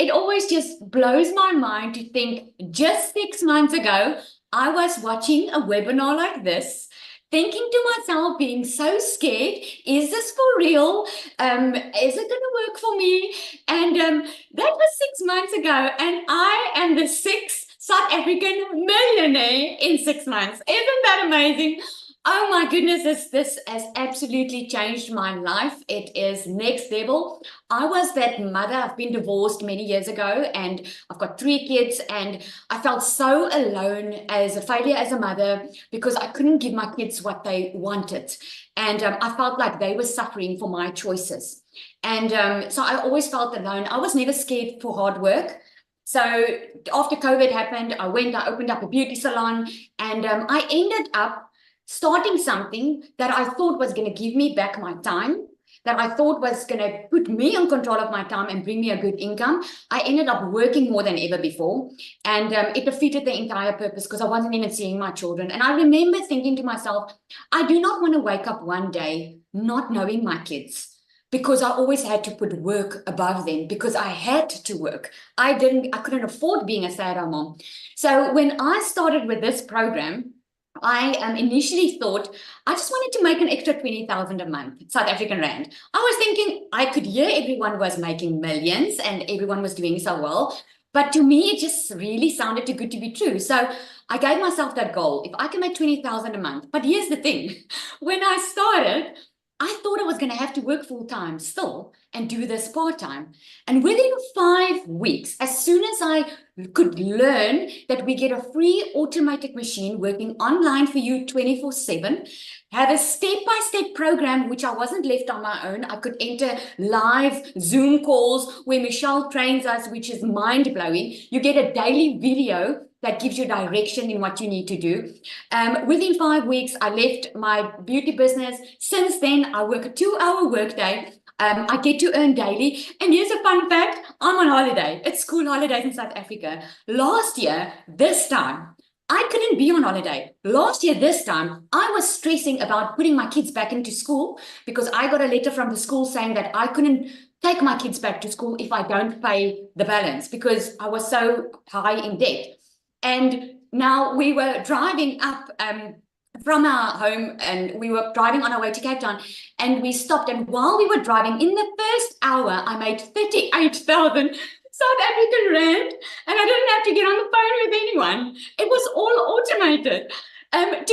It always just blows my mind to think just 6 months ago, I was watching a webinar like this, thinking to myself, being so scared, is this for real? Is it going to work for me? And that was 6 months ago, and I am the 6th South African millionaire in 6 months. Isn't that amazing? Oh my goodness, this has absolutely changed my life. It is next level. I was that mother. I've been divorced many years ago and I've got 3 kids, and I felt so alone as a failure as a mother because I couldn't give my kids what they wanted. And I felt like they were suffering for my choices. And so I always felt alone. I was never scared for hard work. So after COVID happened, I opened up a beauty salon, and I ended up starting something that I thought was going to give me back my time, that I thought was going to put me in control of my time and bring me a good income. I ended up working more than ever before, and it defeated the entire purpose because I wasn't even seeing my children. And I remember thinking to myself, I do not want to wake up one day not knowing my kids, because I always had to put work above them because I had to work. I couldn't afford being a stay-at-home mom. So when I started with this program, I initially thought I just wanted to make an extra 20,000 a month, South African rand. I was thinking I could hear everyone was making millions and everyone was doing so well. But to me, it just really sounded too good to be true. So I gave myself that goal. If I can make 20,000 a month. But here's the thing. When I started, I thought I was going to have to work full time still and do this part time. And within 5 weeks, as soon as I could learn that we get a free automated machine working online for you 24/7, have a step-by-step program, which I wasn't left on my own. I could enter live Zoom calls where Michelle trains us, which is mind-blowing. You get a daily video that gives you direction in what you need to do. Within 5 weeks, I left my beauty business. Since then, I work a 2-hour workday. I get to earn daily. And here's a fun fact. I'm on holiday. It's school holidays in South Africa. Last year, this time, I couldn't be on holiday. Last year, this time, I was stressing about putting my kids back into school because I got a letter from the school saying that I couldn't take my kids back to school if I don't pay the balance because I was so high in debt. And now we were driving up from our home, and we were driving on our way to Cape Town, and we stopped. And while we were driving, in the first hour, I made 38,000 South African rand, and I didn't have to get on the phone with anyone. It was all automated.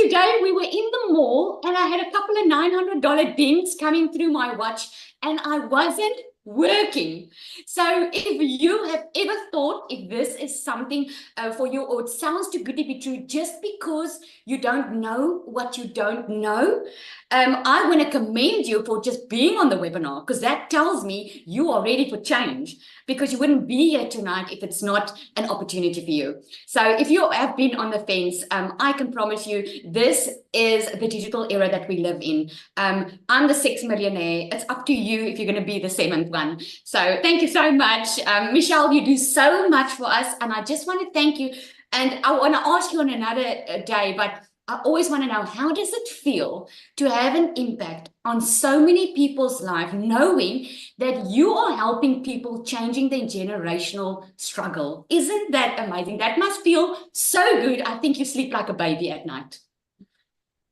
Today, we were in the mall, and I had a couple of $900 dings coming through my watch, and I wasn't working. So if you have ever thought if this is something for you, or it sounds too good to be true, just because you don't know what you don't know, I want to commend you for just being on the webinar, because that tells me you are ready for change, because you wouldn't be here tonight if it's not an opportunity for you. So if you have been on the fence, I can promise you this is the digital era that we live in. I'm the 6th millionaire. It's up to you if you're going to be the 7th one. So thank you so much. Michelle, you do so much for us, and I just want to thank you. And I want to ask you on another day, but I always want to know, how does it feel to have an impact on so many people's life, knowing that you are helping people, changing their generational struggle? Isn't that amazing? That must feel so good. I think you sleep like a baby at night.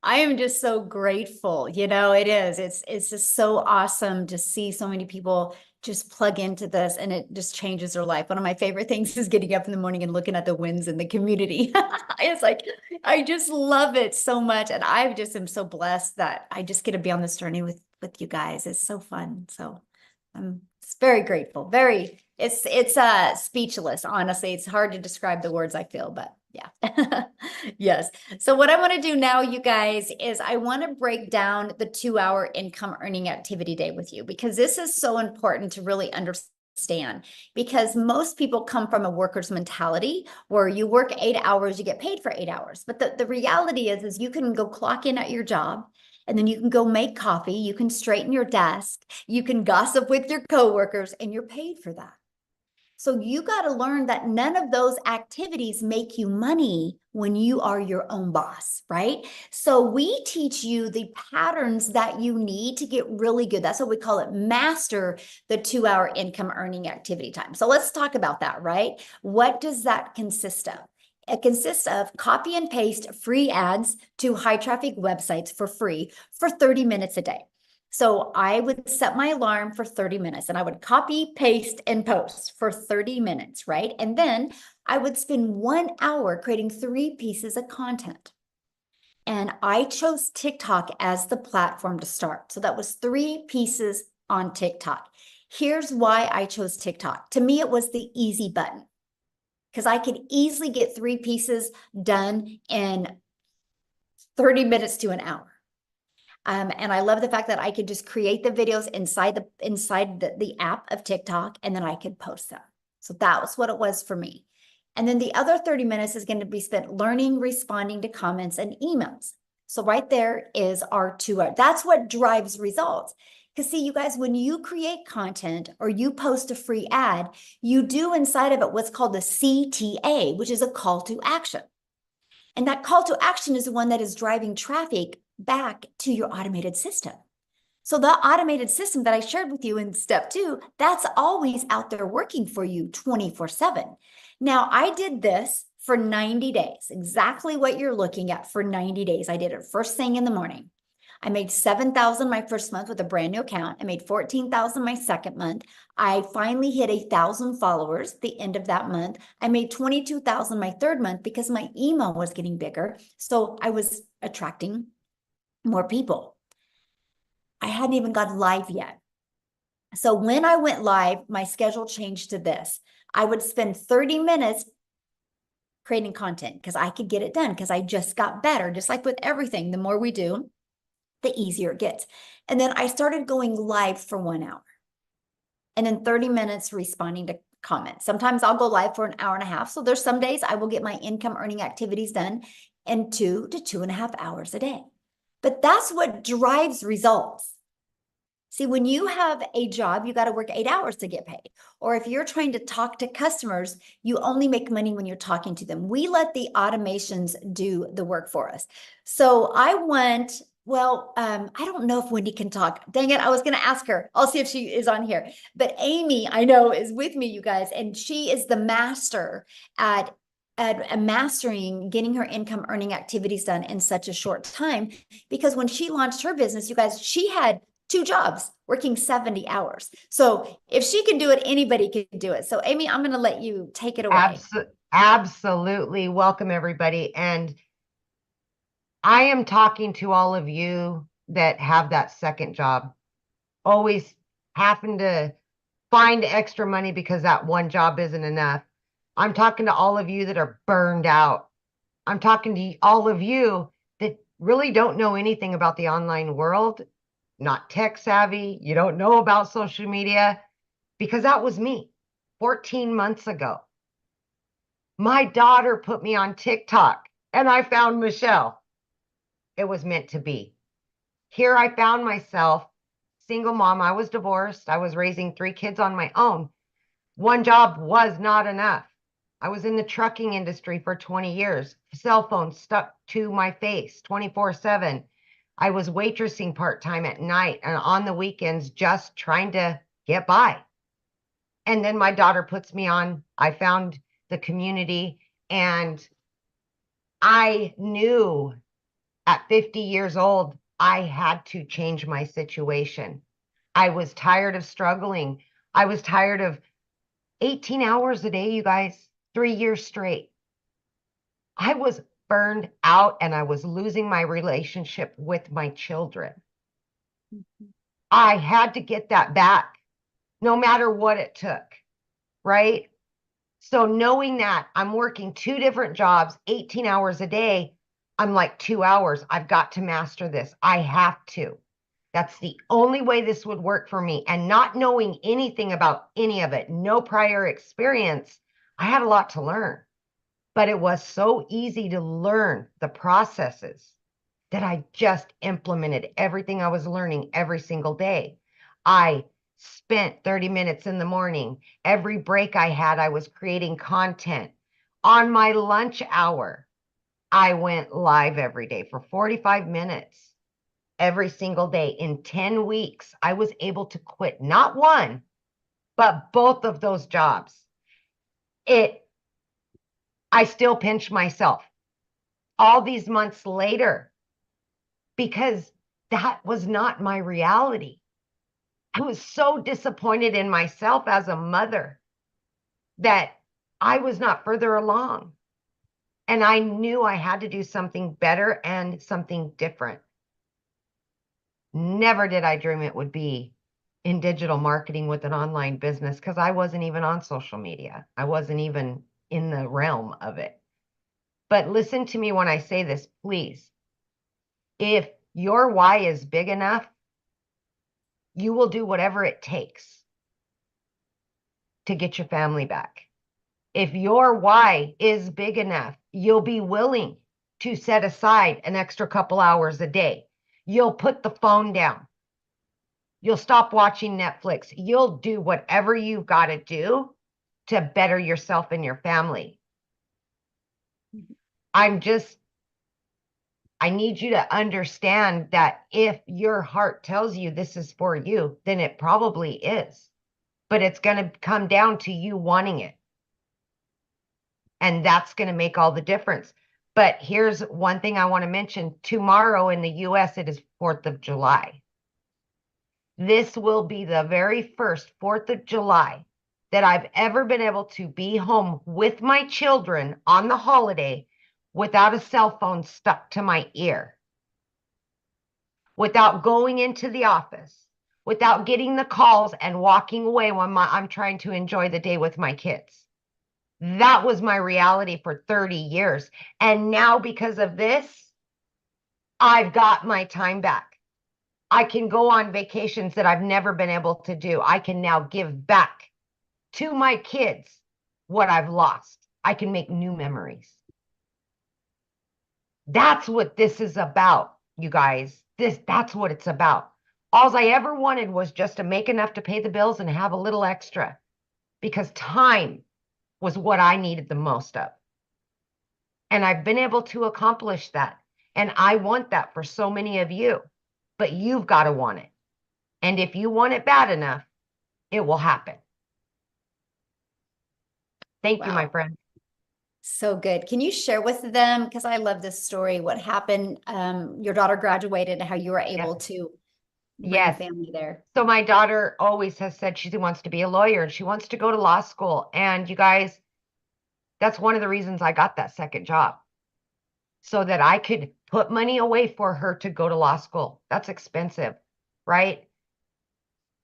I am just so grateful. You know, it is. It's just so awesome to see so many people just plug into this, and it just changes their life. One of my favorite things is getting up in the morning and looking at the wins in the community. It's like, I just love it so much. And I just am so blessed that I just get to be on this journey with you guys. It's so fun. So I'm very grateful. It's speechless, honestly. It's hard to describe the words I feel, but yeah. Yes. So what I want to do now, you guys, is I want to break down the 2-hour income earning activity day with you, because this is so important to really understand, because most people come from a worker's mentality where you work 8 hours, you get paid for 8 hours. But the reality is you can go clock in at your job, and then you can go make coffee, you can straighten your desk, you can gossip with your coworkers, and you're paid for that. So you got to learn that none of those activities make you money when you are your own boss, right? So we teach you the patterns that you need to get really good. That's what we call it, master the 2-hour income earning activity time. So let's talk about that, right? What does that consist of? It consists of copy and paste free ads to high traffic websites for free for 30 minutes a day. So I would set my alarm for 30 minutes and I would copy, paste, and post for 30 minutes, right? And then I would spend 1 hour creating 3 pieces of content. And I chose TikTok as the platform to start. So that was 3 pieces on TikTok. Here's why I chose TikTok. To me, it was the easy button because I could easily get 3 pieces done in 30 minutes to an hour. And I love the fact that I could just create the videos inside the app of TikTok, and then I could post them. So that was what it was for me. And then the other 30 minutes is going to be spent learning, responding to comments and emails. So right there is our 2 hours. That's what drives results. Because see, you guys, when you create content or you post a free ad, you do inside of it what's called the CTA, which is a call to action. And that call to action is the one that is driving traffic back to your automated system. So the automated system that I shared with you in step 2, that's always out there working for you 24/7. Now, I did this for 90 days, exactly what you're looking at for 90 days. I did it first thing in the morning. I made 7,000 my first month with a brand new account. I made 14,000 my second month. I finally hit 1,000 followers the end of that month. I made 22,000 my third month because my email was getting bigger. So I was attracting more people. I hadn't even gone live yet. So when I went live, my schedule changed to this. I would spend 30 minutes creating content because I could get it done because I just got better. Just like with everything, the more we do, the easier it gets. And then I started going live for 1 hour and then 30 minutes responding to comments. Sometimes I'll go live for an hour and a half. So there's some days I will get my income earning activities done in 2 to 2.5 hours a day. But that's what drives results. See, when you have a job, you got to work 8 hours to get paid. Or if you're trying to talk to customers, you only make money when you're talking to them. We let the automations do the work for us. So I went, I don't know if Wendy can talk. Dang it, I was going to ask her. I'll see if she is on here. But Amy, I know, is with me, you guys, and she is the master at mastering getting her income earning activities done in such a short time. Because when she launched her business, you guys, she had 2 jobs working 70 hours. So if she can do it, anybody can do it. So Amy, I'm going to let you take it away. Absolutely. Welcome, everybody. And I am talking to all of you that have that second job, always having to find extra money because that one job isn't enough. I'm talking to all of you that are burned out. I'm talking to all of you that really don't know anything about the online world, not tech savvy. You don't know about social media, because that was me 14 months ago. My daughter put me on TikTok and I found Michelle. It was meant to be. Here I found myself, single mom. I was divorced. I was raising 3 kids on my own. One job was not enough. I was in the trucking industry for 20 years. Cell phone stuck to my face 24/7. I was waitressing part-time at night and on the weekends, just trying to get by. And then my daughter puts me on. I found the community, and I knew at 50 years old, I had to change my situation. I was tired of struggling. I was tired of 18 hours a day, you guys, 3 years straight. I was burned out and I was losing my relationship with my children. I had to get that back, no matter what it took, right? So knowing that I'm working 2 different jobs, 18 hours a day, I'm like 2 hours. I've got to master this. I have to. That's the only way this would work for me. And not knowing anything about any of it, no prior experience, I had a lot to learn. But it was so easy to learn the processes that I just implemented everything I was learning every single day. I spent 30 minutes in the morning. Every break I had, I was creating content. On my lunch hour, I went live every day for 45 minutes. Every single day. In 10 weeks, I was able to quit not one, but both of those jobs. I still pinch myself all these months later, because that was not my reality. I was so disappointed in myself as a mother that I was not further along. And I knew I had to do something better and something different. Never did I dream it would be in digital marketing with an online business, because I wasn't even on social media. I wasn't even in the realm of it. But listen to me when I say this, please. If your why is big enough, you will do whatever it takes to get your family back. If your why is big enough, you'll be willing to set aside an extra couple hours a day. You'll put the phone down. You'll stop watching Netflix. You'll do whatever you've got to do to better yourself and your family. I need you to understand that if your heart tells you this is for you, then it probably is. But it's going to come down to you wanting it. And that's going to make all the difference. But here's one thing I want to mention. Tomorrow in the US, it is 4th of July. This will be the very first 4th of July that I've ever been able to be home with my children on the holiday without a cell phone stuck to my ear, without going into the office, without getting the calls and walking away when I'm trying to enjoy the day with my kids. That was my reality for 30 years. And now because of this, I've got my time back. I can go on vacations that I've never been able to do. I can now give back to my kids what I've lost. I can make new memories. That's what this is about, you guys. That's what it's about. All I ever wanted was just to make enough to pay the bills and have a little extra, because time was what I needed the most of. And I've been able to accomplish that. And I want that for so many of you, but you've got to want it. And if you want it bad enough, it will happen. Thank you, my friend. So good. Can you share with them, because I love this story, what happened? Your daughter graduated and how you were able to bring family there. So my daughter always has said she wants to be a lawyer and she wants to go to law school. And you guys, that's one of the reasons I got that second job, so that I could put money away for her to go to law school. That's expensive, right?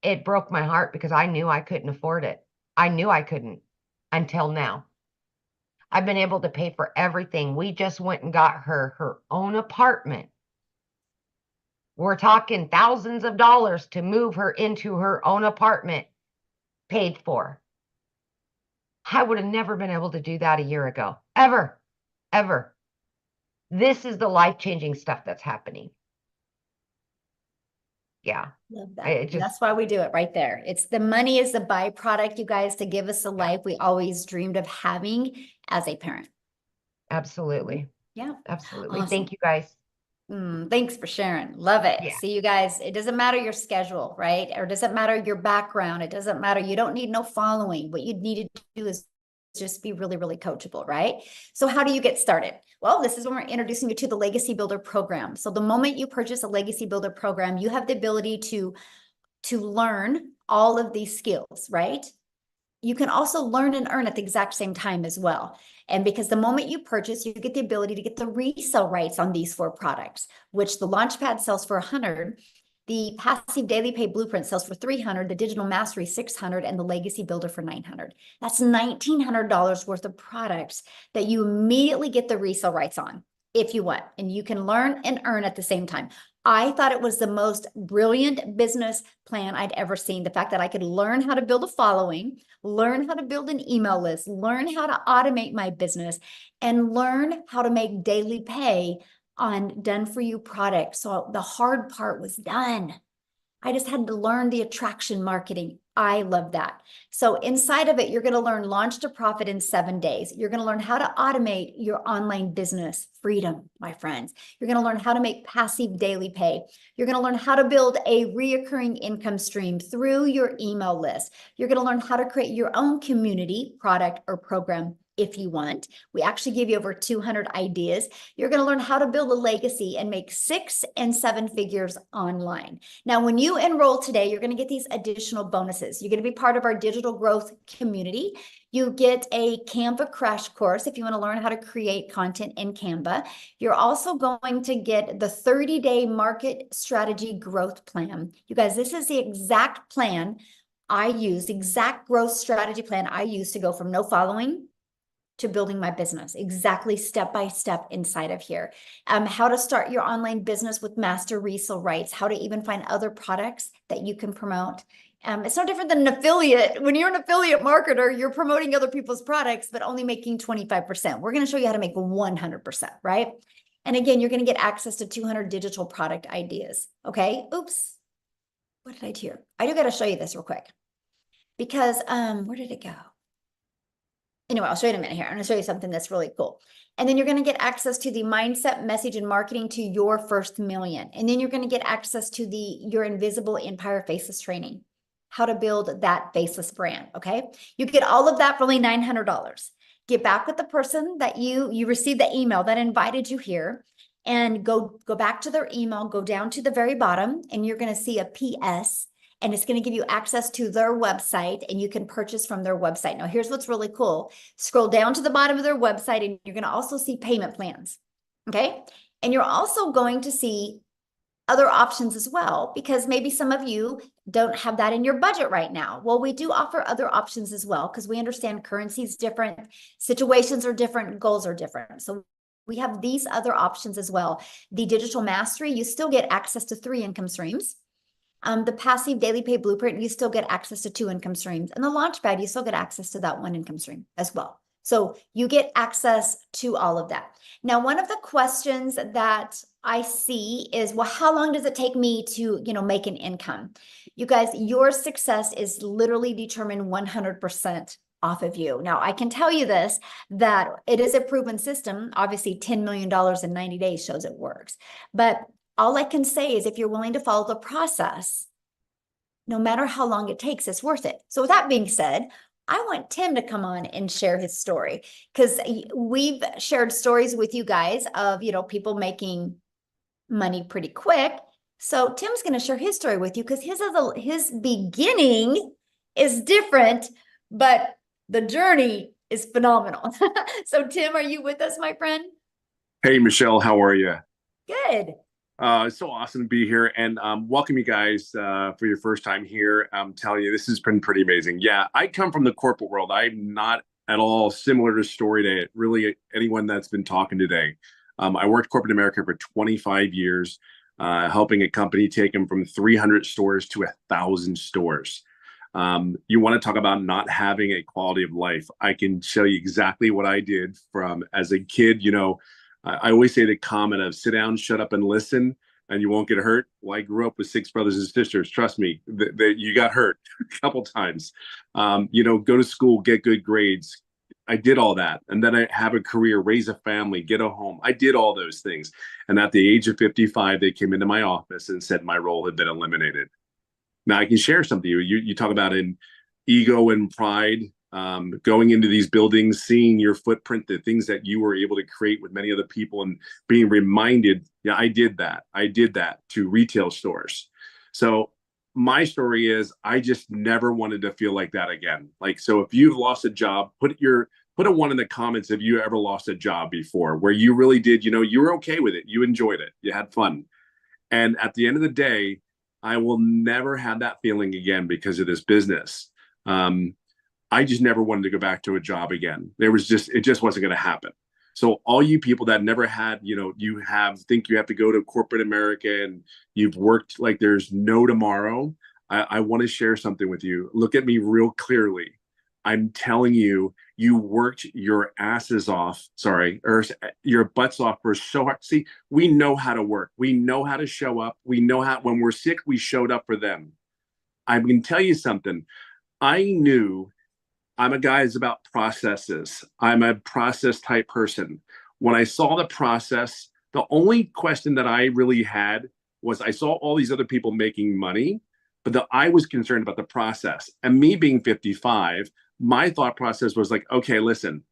It broke my heart because I knew I couldn't afford it. I knew I couldn't until now. I've been able to pay for everything. We just went and got her own apartment. We're talking thousands of dollars to move her into her own apartment, paid for. I would have never been able to do that a year ago. Ever. This is the life-changing stuff that's happening. Yeah. Love that. That's why we do it right there. It's the money is the byproduct, you guys, to give us the life we always dreamed of having as a parent. Absolutely. Yeah. Absolutely. Awesome. Thank you, guys. Thanks for sharing. Love it. Yeah. See, you guys, it doesn't matter your schedule, right? Or it doesn't matter your background. It doesn't matter. You don't need no following. What you need to do is just be really, really coachable, right? So how do you get started? Well, this is when we're introducing you to the Legacy Builder program. So the moment you purchase a Legacy Builder program, you have the ability to learn all of these skills, right? You can also learn and earn at the exact same time as well. And because the moment you purchase, you get the ability to get the resale rights on these 4 products, which the Launchpad sells for $100, the Passive Daily Pay Blueprint sells for $300, the Digital Mastery $600, and the Legacy Builder for $900. That's $1,900 worth of products that you immediately get the resale rights on if you want, and you can learn and earn at the same time. I thought it was the most brilliant business plan I'd ever seen. The fact that I could learn how to build a following, learn how to build an email list, learn how to automate my business, and learn how to make daily pay on done-for-you products. So the hard part was done. I just had to learn the attraction marketing. I love that. So inside of it, you're going to learn Launch to Profit in 7 days. You're going to learn how to automate your online business freedom, my friends. You're going to learn how to make passive daily pay. You're going to learn how to build a reoccurring income stream through your email list. You're going to learn how to create your own community, product, or program if you want. We actually give you over 200 ideas. You're going to learn how to build a legacy and make 6 and 7 figures online. Now, when you enroll today, you're going to get these additional bonuses. You're going to be part of our digital growth community. You get a Canva crash course if you want to learn how to create content in Canva. You're also going to get the 30-day market strategy growth plan. You guys, this is the exact plan I use, exact growth strategy plan I use to go from no following to building my business, exactly step by step inside of here. How to start your online business with master resale rights, how to even find other products that you can promote. It's no different than an affiliate. When you're an affiliate marketer, you're promoting other people's products, but only making 25%. We're going to show you how to make 100%, right? And again, you're going to get access to 200 digital product ideas. Okay. Oops. What did I do here? I do got to show you this real quick because, where did it go? Anyway, I'll show you in a minute here. I'm going to show you something that's really cool. And then you're going to get access to the mindset, message, and marketing to your first million. And then you're going to get access to your invisible empire faceless training, how to build that faceless brand. Okay. You get all of that for only $900. Get back with the person that you received the email that invited you here and go back to their email, go down to the very bottom, and you're going to see a PS. And it's going to give you access to their website and you can purchase from their website. Now, here's what's really cool. Scroll down to the bottom of their website and you're going to also see payment plans. Okay. And you're also going to see other options as well, because maybe some of you don't have that in your budget right now. Well, we do offer other options as well, because we understand currency is different, situations are different, goals are different. So we have these other options as well. The digital mastery, you still get access to 3 income streams. The passive daily pay blueprint, you still get access to 2 income streams. And the launchpad, you still get access to that 1 income stream as well. So you get access to all of that. Now, one of the questions that I see is, well, how long does it take me to, make an income? You guys, your success is literally determined 100% off of you. Now, I can tell you this, that it is a proven system. Obviously, $10 million in 90 days shows it works. But all I can say is if you're willing to follow the process, no matter how long it takes, it's worth it. So with that being said, I want Tim to come on and share his story, because we've shared stories with you guys of, people making money pretty quick. So Tim's going to share his story with you, because his beginning is different, but the journey is phenomenal. So Tim, are you with us, my friend? Hey, Michelle, how are you? Good. It's so awesome to be here, and welcome you guys for your first time here. I'm telling you, this has been pretty amazing. Yeah, I come from the corporate world. I'm not at all similar to story to really anyone that's been talking today. I worked corporate America for 25 years, helping a company take them from 300 stores to 1,000 stores. You want to talk about not having a quality of life. I can show you exactly what I did from as a kid. I always say the comment of sit down, shut up, and listen, and you won't get hurt. Well, I grew up with 6 brothers and sisters. Trust me, you got hurt a couple times. Go to school, get good grades. I did all that. And then I have a career, raise a family, get a home. I did all those things. And at the age of 55, they came into my office and said my role had been eliminated. Now I can share something. You talk about in ego and pride. Going into these buildings, seeing your footprint, the things that you were able to create with many other people, and being reminded, yeah, I did that to retail stores. So my story is I just never wanted to feel like that again. So if you've lost a job, put a 1 in the comments if you ever lost a job before, where you really did, you were okay with it, you enjoyed it, you had fun. And at the end of the day, I will never have that feeling again because of this business. I just never wanted to go back to a job again. It just wasn't going to happen. So all you people that never had, think you have to go to corporate America and you've worked like there's no tomorrow. I want to share something with you. Look at me real clearly. I'm telling you, you worked your asses off, or your butts off for so hard. See, we know how to work. We know how to show up. We know how, when we're sick, we showed up for them. I can tell you something. I knew I'm a guy that's about processes. I'm a process type person. When I saw the process, the only question that I really had was I saw all these other people making money, but I was concerned about the process. And me being 55, my thought process was like, okay, listen,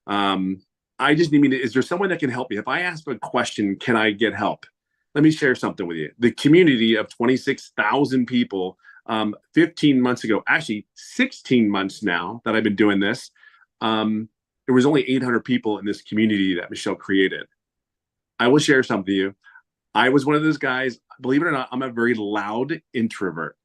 I just need is there someone that can help me? If I ask a question, can I get help? Let me share something with you. The community of 26,000 people, 15 months ago, actually 16 months now that I've been doing this, there was only 800 people in this community that Michelle created. I will share something with you. I was one of those guys, believe it or not, I'm a very loud introvert.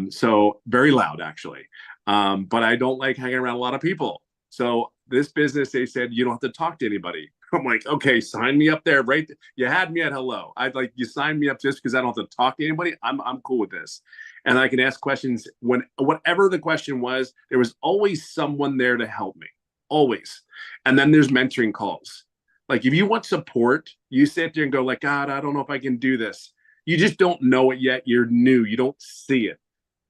So very loud, actually. But I don't like hanging around a lot of people. So this business, they said, you don't have to talk to anybody. I'm like, okay, sign me up there. Right. You had me at hello. I'd like you sign me up just because I don't have to talk to anybody. I'm cool with this. And I can ask questions when whatever the question was, there was always someone there to help me. Always. And then there's mentoring calls. Like if you want support, you sit there and go like, God, I don't know if I can do this. You just don't know it yet. You're new. You don't see it.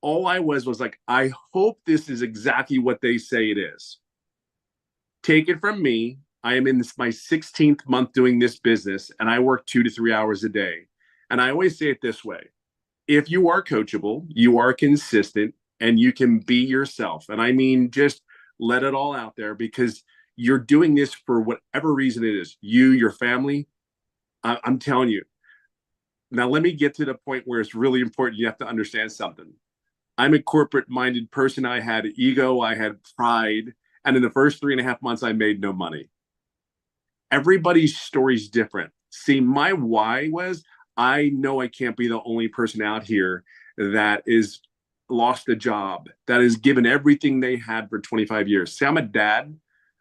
All I was like, I hope this is exactly what they say it is. Take it from me. I am in my 16th month doing this business, and I work 2 to 3 hours a day. And I always say it this way. If you are coachable, you are consistent, and you can be yourself. And I mean, just let it all out there because you're doing this for whatever reason it is. You, your family, I'm telling you. Now, let me get to the point where it's really important. You have to understand something. I'm a corporate-minded person. I had ego. I had pride. And in the first 3.5 months, I made no money. Everybody's story is different. See, my why was I know I can't be the only person out here that is lost a job, that is given everything they had for 25 years. See, I'm a dad.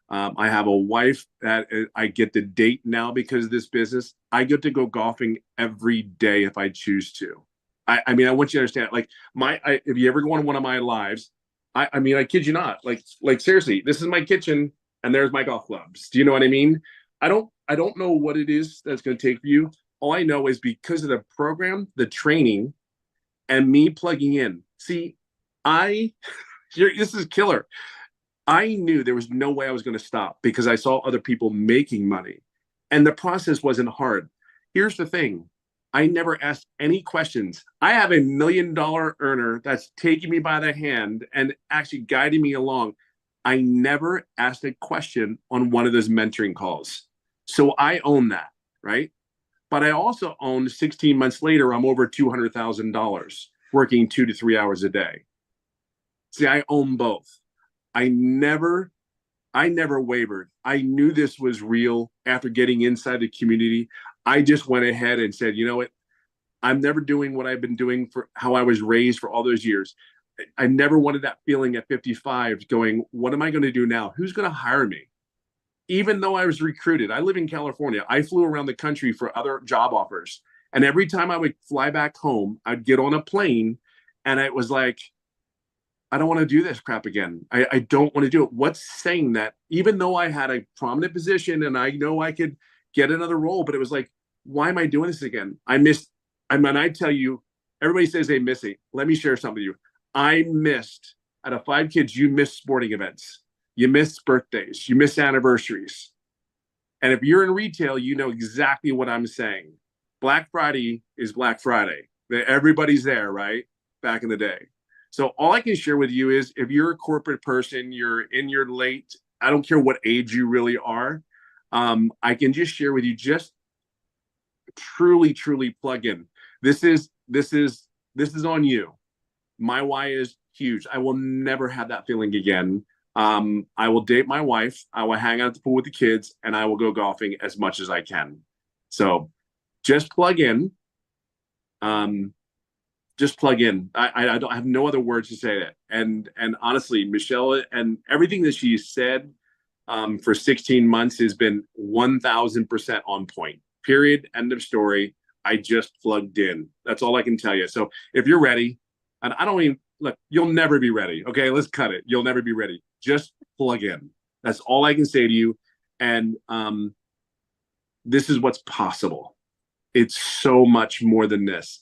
I have a wife that I get to date now because of this business. I get to go golfing every day if I choose to. I mean, I want you to understand, like if you ever go on one of my lives, I mean, I kid you not, like seriously, this is my kitchen and there's my golf clubs. Do you know what I mean? I don't know what it is that's going to take for you. All I know is because of the program, the training, and me plugging in. See, this is killer. I knew there was no way I was going to stop because I saw other people making money. And the process wasn't hard. Here's the thing. I never asked any questions. I have $1 million earner that's taking me by the hand and actually guiding me along. I never asked a question on one of those mentoring calls. So I own that, right? But I also own 16 months later, I'm over $200,000 working 2 to 3 hours a day. See, I own both. I never wavered. I knew this was real after getting inside the community. I just went ahead and said, you know what? I'm never doing what I've been doing for how I was raised for all those years. I never wanted that feeling at 55 going, what am I going to do now? Who's going to hire me? Even though I was recruited, I live in California. I flew around the country for other job offers. And every time I would fly back home, I'd get on a plane and it was like, I don't want to do this crap again. I don't want to do it. What's saying that even though I had a prominent position and I know I could get another role, but it was like, why am I doing this again? I tell you, everybody says they miss it. Let me share something with you. I missed, out of 5 kids, you missed sporting events. You miss birthdays. You miss anniversaries. And if you're in retail, you know exactly what I'm saying. Black Friday is Black Friday. Everybody's there, right? Back in the day. So all I can share with you is if you're a corporate person, you're in your late, I don't care what age you really are. I can just share with you, just truly plug in. This is on you. My why is huge. I will never have that feeling again. I will date my wife. I will hang out at the pool with the kids, and I will go golfing as much as I can. So just plug in. Just plug in. I don't have no other words to say that. And honestly, Michelle and everything that she said for 16 months has been 1,000% on point. Period. End of story. I just plugged in. That's all I can tell you. So if you're ready, and I don't even look, you'll never be ready. Okay, let's cut it. You'll never be ready. Just plug in. That's all I can say to you. And this is what's possible. It's so much more than this.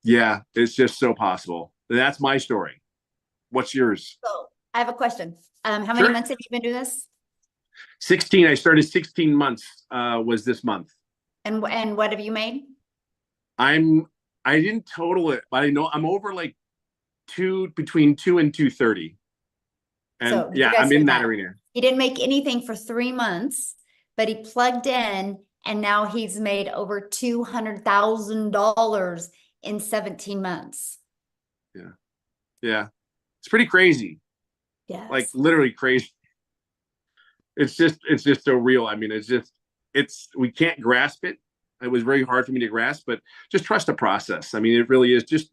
Yeah, it's just so possible. That's my story. What's yours? So I have a question. How many Sure. months have you been doing this? 16. I started 16 months was this month. And what have you made? I didn't total it, but I know I'm over like between 2 and 230. And So did you yeah, guys I'm hear in that that? arena. He didn't make anything for 3 months, but he plugged in and now he's made over $200,000 in 17 months. Yeah. It's pretty crazy. Like Yes. literally crazy. It's just so real. I mean, we can't grasp it. It was very hard for me to grasp, but just trust the process. I mean, it really is just,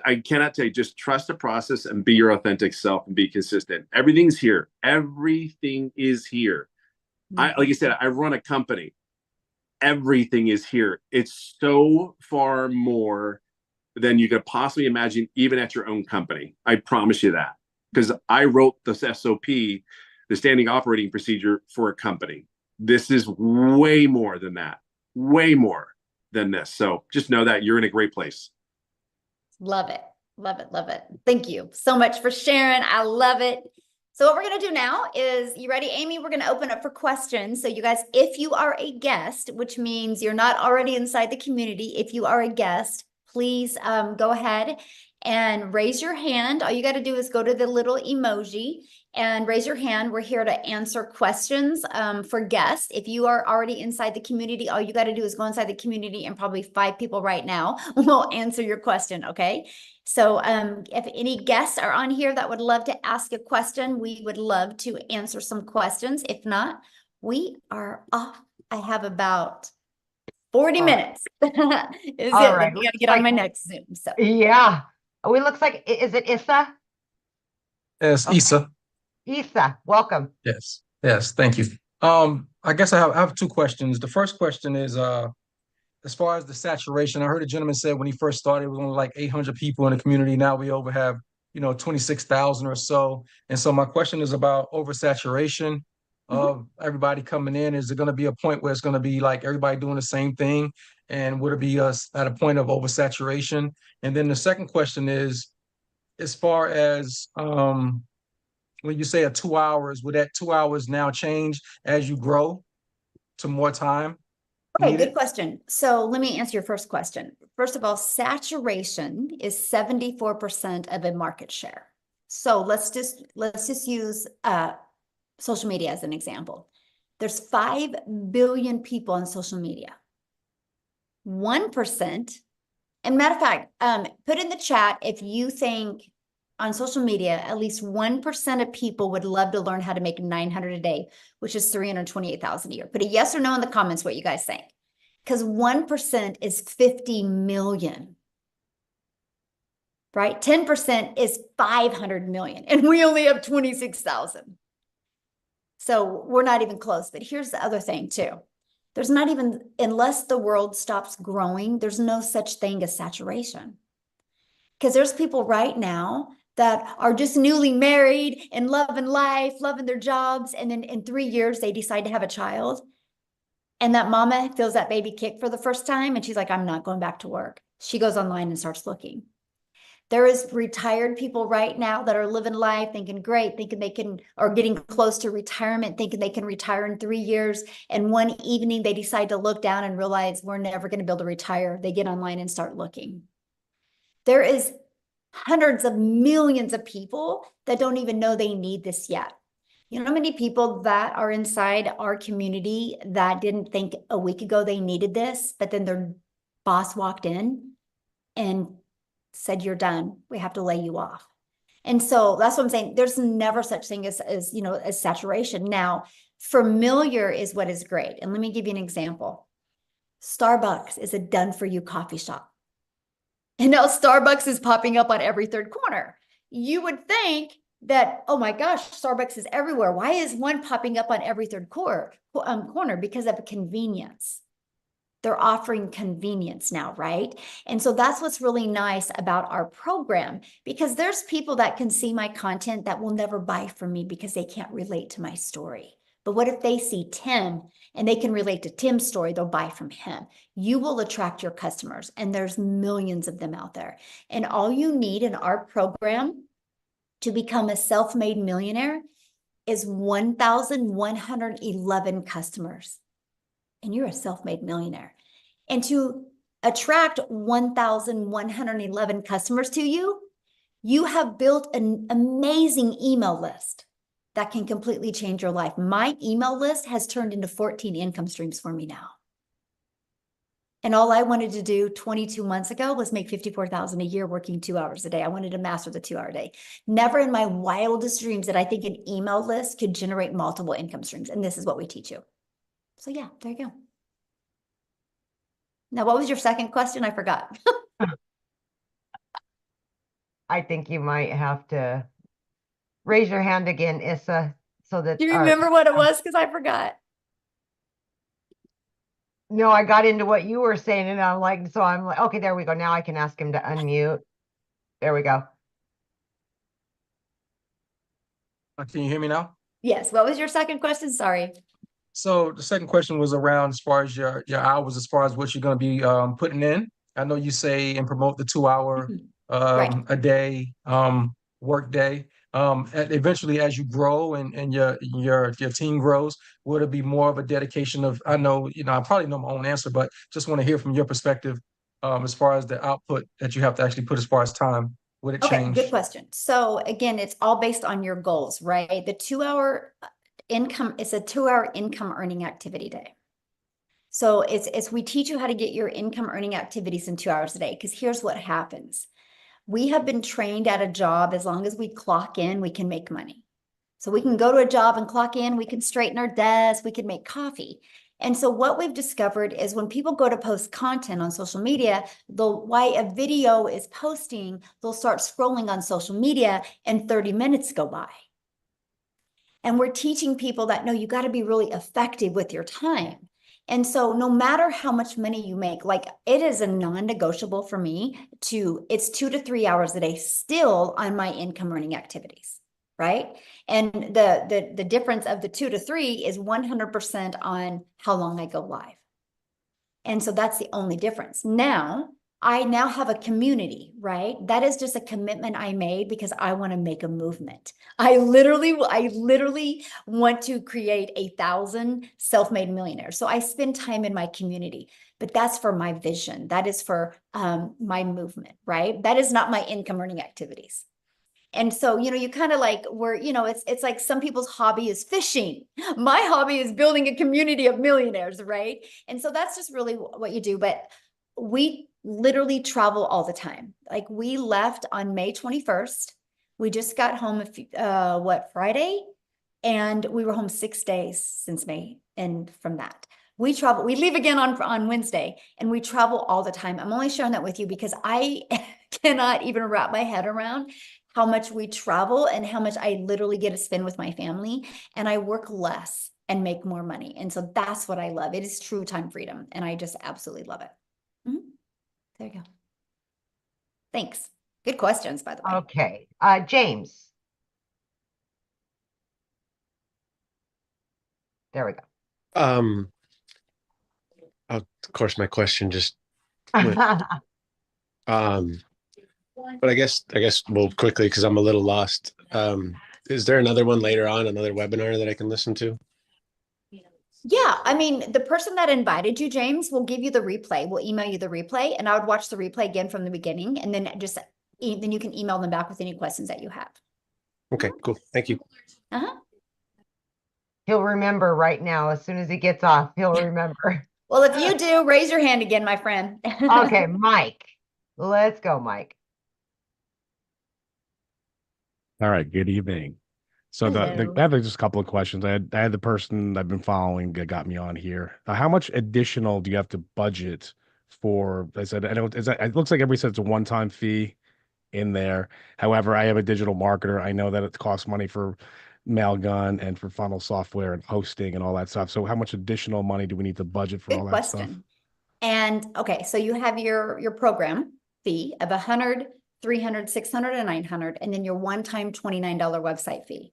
I cannot tell you, just trust the process and be your authentic self and be consistent. Everything's here. Everything is here. Like I said, I run a company. Everything is here. It's so far more than you could possibly imagine, even at your own company. I promise you that. Because I wrote the SOP, the standing operating procedure for a company. This is way more than that. Way more than this. So just know that you're in a great place. Love it. Love it. Love it. Thank you so much for sharing. I love it. So what we're going to do now is, you ready, Amy? We're going to open up for questions. So you guys, if you are a guest, which means you're not already inside the community, if you are a guest, please go ahead and raise your hand. All you got to do is go to the little emoji and raise your hand. We're here to answer questions for guests. If you are already inside the community, all you got to do is go inside the community, and probably 5 people right now will answer your question, okay? So if any guests are on here that would love to ask a question, we would love to answer some questions. If not, we are off. I have about 40 minutes. Is All it? right. Then we got to get on my next Zoom. So Yeah. We looks like, is it Issa? Yes, Okay. Issa. Issa, welcome. Yes. Yes. Thank you. I guess I have 2 questions. The first question is, as far as the saturation, I heard a gentleman say when he first started, it was only like 800 people in the community. Now we over have, 26,000 or so. And so my question is about oversaturation of everybody coming in. Is it going to be a point where it's going to be like everybody doing the same thing? And would it be us at a point of oversaturation? And then the second question is, as far as when you say a 2 hours, would that 2 hours now change as you grow to more time? okay, good question. So let me answer your first question. First of all, saturation is 74% of a market share. So let's just use social media as an example. There's 5 billion people on social media. 1%, and matter of fact, put in the chat if you think on social media, at least 1% of people would love to learn how to make 900 a day, which is 328,000 a year. Put a yes or no in the comments what you guys think. Because 1% is 50 million, right? 10% is 500 million, and we only have 26,000. So we're not even close. But here's the other thing too. There's not even, unless the world stops growing, there's no such thing as saturation. Because there's people right now that are just newly married and loving life, loving their jobs. And then in 3 years, they decide to have a child. And that mama feels that baby kick for the first time. And she's like, I'm not going back to work. She goes online and starts looking. There is retired people right now that are living life, thinking great, thinking they can, or getting close to retirement, thinking they can retire in 3 years. And one evening they decide to look down and realize we're never going to be able to retire. They get online and start looking. There is hundreds of millions of people that don't even know they need this yet. You know how many people that are inside our community that didn't think a week ago they needed this, but then their boss walked in and said, you're done. We have to lay you off. And so that's what I'm saying. There's never such thing as saturation. Now, familiar is what is great. And let me give you an example. Starbucks is a done for you coffee shop. And now Starbucks is popping up on every third corner. You would think that, oh my gosh, Starbucks is everywhere. Why is one popping up on every third corner? Because of convenience. They're offering convenience now, right? And so that's what's really nice about our program, because there's people that can see my content that will never buy from me because they can't relate to my story. But what if they see Tim and they can relate to Tim's story? They'll buy from him. You will attract your customers, and there's millions of them out there. And all you need in our program to become a self-made millionaire is 1,111 customers. And you're a self-made millionaire. And to attract 1,111 customers to you, you have built an amazing email list. that can completely change your life. My email list has turned into 14 income streams for me now. And all I wanted to do 22 months ago was make 54,000 a year working 2 hours a day. I wanted to master the 2 hour day. Never in my wildest dreams did I think an email list could generate multiple income streams. And this is what we teach you. So yeah, there you go. Now, what was your second question? I forgot. I think you might have to raise your hand again, Issa, so that Do you remember what it was? Because I forgot. No, I got into what you were saying, and I'm like, okay, there we go. Now I can ask him to unmute. There we go. Can you hear me now? Yes. What was your second question? Sorry. So the second question was around as far as your hours, as far as what you're going to be putting in. I know you say and promote the 2 hour Right. a day work day. Eventually, as you grow and your team grows, would it be more of a dedication of? I know I probably know my own answer, but just want to hear from your perspective as far as the output that you have to actually put as far as time. Would it Okay, change? good question. So again, it's all based on your goals, right? The 2 hour income is a 2 hour income earning activity day. So it's we teach you how to get your income earning activities in 2 hours a day. Because here's what happens. We have been trained at a job, as long as we clock in, we can make money. So we can go to a job and clock in, we can straighten our desk, we can make coffee. And so what we've discovered is when people go to post content on social media, while a video is posting, they'll start scrolling on social media and 30 minutes go by. And we're teaching people that, no, you got to be really effective with your time. And so no matter how much money you make, like it is a non-negotiable for me it's 2 to 3 hours a day still on my income earning activities, right? And the difference of the 2 to 3 is 100% on how long I go live. And so that's the only difference. I now have a community, right? That is just a commitment I made because I want to make a movement. I literally want to create 1,000 self-made millionaires. So I spend time in my community, but that's for my vision. That is for my movement, right? That is not my income earning activities. And so, you kind of like it's like some people's hobby is fishing. My hobby is building a community of millionaires, right? And so that's just really what you do. But we literally travel all the time. Like we left on May 21st. We just got home, Friday? And we were home 6 days since May. And from that, we leave again on Wednesday, and we travel all the time. I'm only sharing that with you because I cannot even wrap my head around how much we travel and how much I literally get to spend with my family, and I work less and make more money. And so that's what I love. It is true time freedom, and I just absolutely love it. There you go. Thanks. Good questions, by the way. Okay. James. There we go. Of course, my question just went. But I guess we'll quickly, because I'm a little lost. Is there another one later on, another webinar that I can listen to? Yeah, I mean, the person that invited you, James, will give you the replay. We'll email you the replay, and I would watch the replay again from the beginning, and then then you can email them back with any questions that you have. Okay, cool. Thank you. He'll remember right now. As soon as he gets off, he'll remember. Well, if you do, raise your hand again, my friend. Okay, Mike. Let's go, Mike. All right. Good evening. So Hello. I have just a couple of questions. I had the person I've been following that got me on here. How much additional do you have to budget for? I said, it looks like everybody said it's a one-time fee in there. However, I am a digital marketer. I know that it costs money for Mailgun and for funnel software and hosting and all that stuff. So how much additional money do we need to budget for all that stuff? And okay, so you have your program fee of $100, $300, $600, and $900, and then your one-time $29 website fee.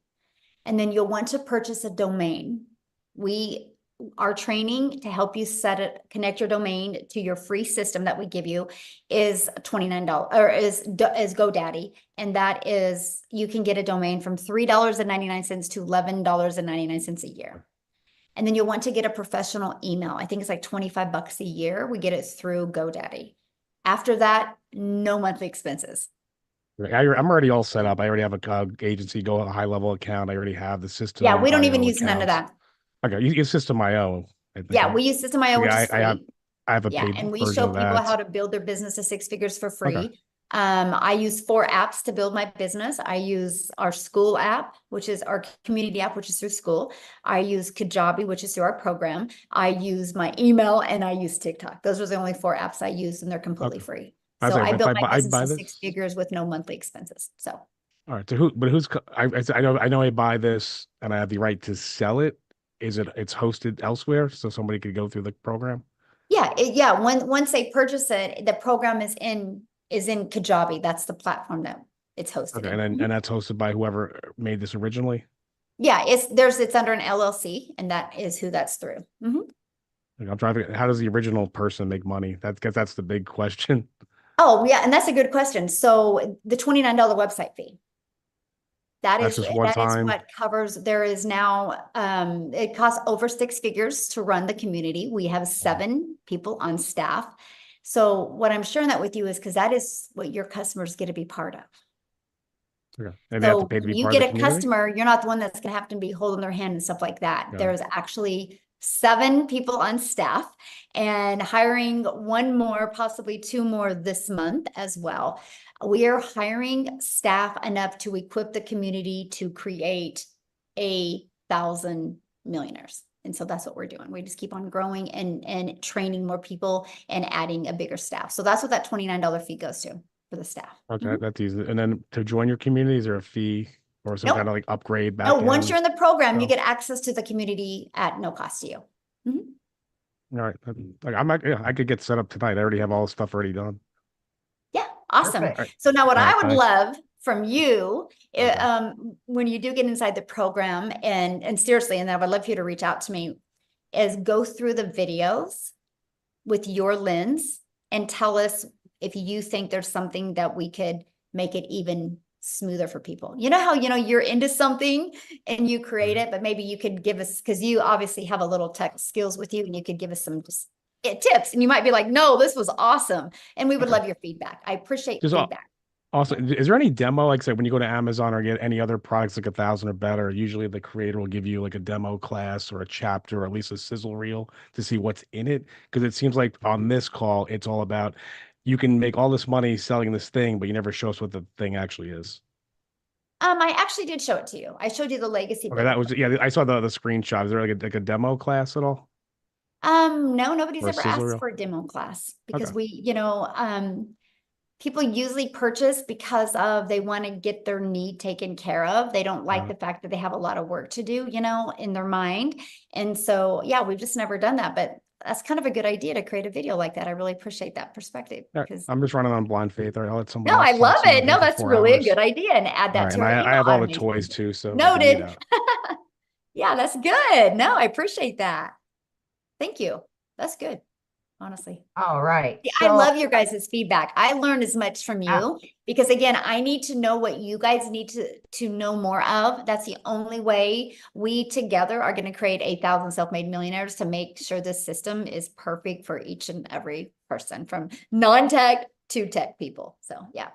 And then you'll want to purchase a domain. Our training to help you connect your domain to your free system that we give you is $29, or is GoDaddy. And that is, you can get a domain from $3.99 to $11.99 a year. And then you'll want to get a professional email. I think it's like $25 a year. We get it through GoDaddy. After that, no monthly expenses. I'm already all set up. I already have a agency, go a high level account. I already have the system. Yeah, we don't even IO use none of accounts. that. Okay, you system IO. I think Yeah, we use System IO, which yeah, is free. I have a Yeah, paid and we version show of people that. how to build their business to 6 figures for free. Okay. I use 4 apps to build my business. I use our school app, which is our community app, which is through school. I use Kajabi, which is through our program. I use my email, and I use TikTok. Those are the only 4 apps I use, and they're completely Okay. free. I So say, I if built my I business buy to this, 6 figures with no monthly expenses. So all right. So who? But who's? I know I buy this, and I have the right to sell it. It's hosted elsewhere, so somebody could go through the program. yeah, once they purchase it, the program is in Kajabi. That's the platform that it's hosted Okay, in. and that's hosted by whoever made this originally. Yeah, it's under an LLC, and that is who that's through. Mhm. Like, I'm driving. How does the original person make money? That's the big question. Oh, yeah, and that's a good question. So the $29 website fee. That's just one That is time. what covers. There is now it costs over 6 figures to run the community. We have 7 people on staff. So what I'm sharing that with you is because that is what your customers get to be part of. Okay. And they have to So pay to when be you part of get the a community. customer, you're not the one that's gonna have to be holding their hand and stuff like that. Yeah. There's actually 7 people on staff and hiring 1 more, possibly 2 more this month as well. We are hiring staff enough to equip the community to create 1,000 millionaires. And so that's what we're doing. We just keep on growing and training more people and adding a bigger staff. So that's what that $29 fee goes to for the staff. Okay, that's easy. And then to join your community, is there a fee or some Nope. kind of like upgrade back No, once you're in the program, you So- get access to the community at no cost to you. Mhm. All right. Like I'm not, yeah, I could get set up tonight. I already have all the stuff already done. Yeah, awesome. Perfect. So now what All I right, would thanks. love from you, Okay. when you do get inside the program, and seriously, and I would love for you to reach out to me, is go through the videos with your lens and tell us if you think there's something that we could make it even smoother for people. You know how, you're into something and you create it, but maybe you could give us, because you obviously have a little tech skills with you, and you could give us some just tips, and you might be like, no, this was awesome. And we would Okay. love your feedback. I appreciate Just feedback. Also, is there any demo, like say when you go to Amazon or get any other products like 1,000 or better, usually the creator will give you like a demo class or a chapter or at least a sizzle reel to see what's in it? Because it seems like on this call, it's all about you can make all this money selling this thing, but you never show us what the thing actually is. I actually did show it to you. I showed you the legacy. Okay, that was, yeah, I saw the screenshot. Is there like a demo class at all? No, nobody's Or a ever sizzle asked reel? for a demo class because Okay. people usually purchase because of they want to get their need taken care of. They don't like the fact that they have a lot of work to do, in their mind. And so, yeah, we've just never done that, but that's kind of a good idea to create a video like that. I really appreciate that perspective All right, because I'm just running on blind faith. All right, I'll let someone no, else I talk love so I'm it. here No, for that's 4 really a hours. good idea, and add All that right, to and our I email have all the automation. toys too, so if I can eat Noted. out. Yeah, that's good. No, I appreciate that. Thank you. That's good, honestly. All right. Yeah, I love your guys' feedback. I learn as much from you because again, I need to know what you guys need to know more of. That's the only way we together are going to create 1,000 self-made millionaires to make sure this system is perfect for each and every person from non-tech to tech people. So yeah.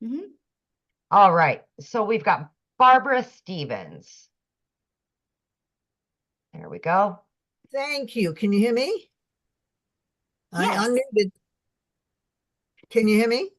Mhm. All right. So we've got Barbara Stevens. There we go. Thank you. Can you hear me? Yes. I unmuted. Can you hear me?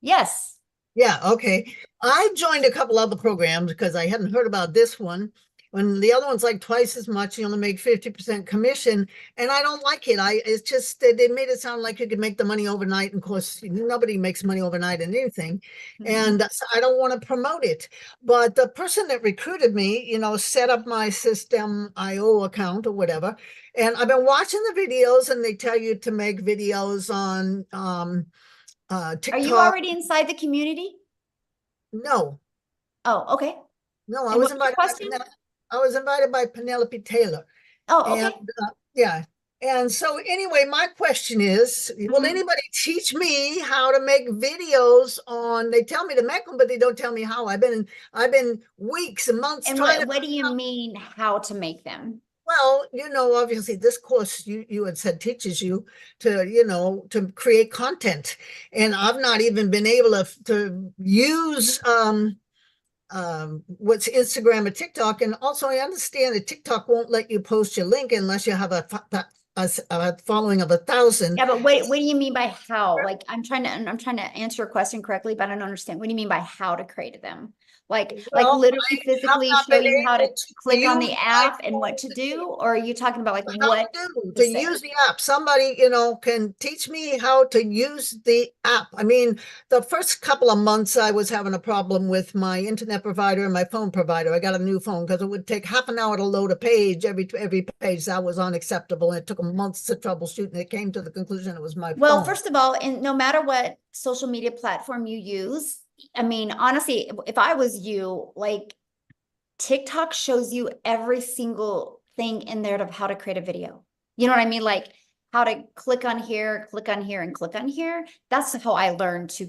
Yes. Yeah, okay. I joined a couple other programs because I hadn't heard about this one. When the other one's like twice as much, you only make 50% commission, and I don't like it. It's just they made it sound like you could make the money overnight, and of course, nobody makes money overnight in anything, and so I don't want to promote it. But the person that recruited me, set up my System IO account or whatever, and I've been watching the videos, and they tell you to make videos on TikTok. Are you already inside the community? No. Oh, okay. No, I And was what's your invited question? I was invited by Penelope Taylor. Oh, And okay. yeah. And so anyway, my question is, will anybody teach me how to make videos on, they tell me to make them, but they don't tell me how. I've been weeks and months And trying what do you mean how to make them? Well, obviously this course you had said teaches you to, to create content. And I've not even been able to use what's Instagram or TikTok. And also I understand that TikTok won't let you post your link unless you have a following of 1,000. Yeah, but what do you mean by how? Like, I'm trying to answer your question correctly, but I don't understand. What do you mean by how to create them? Like Well, literally I have physically not show been you how to able click on use the my app and what to phone do? Or are you talking about like how what to do to to say? use the app. Somebody, can teach me how to use the app. I mean, the first couple of months I was having a problem with my internet provider and my phone provider. I got a new phone because it would take half an hour to load a page. Every page that was unacceptable. And it took months to troubleshoot, and it came to the conclusion it was my Well, phone. first of all, and no matter what social media platform you use, I mean, honestly, if I was you, like TikTok shows you every single thing in there of how to create a video. You know what I mean? Like how to click on here, and click on here. That's how I learned to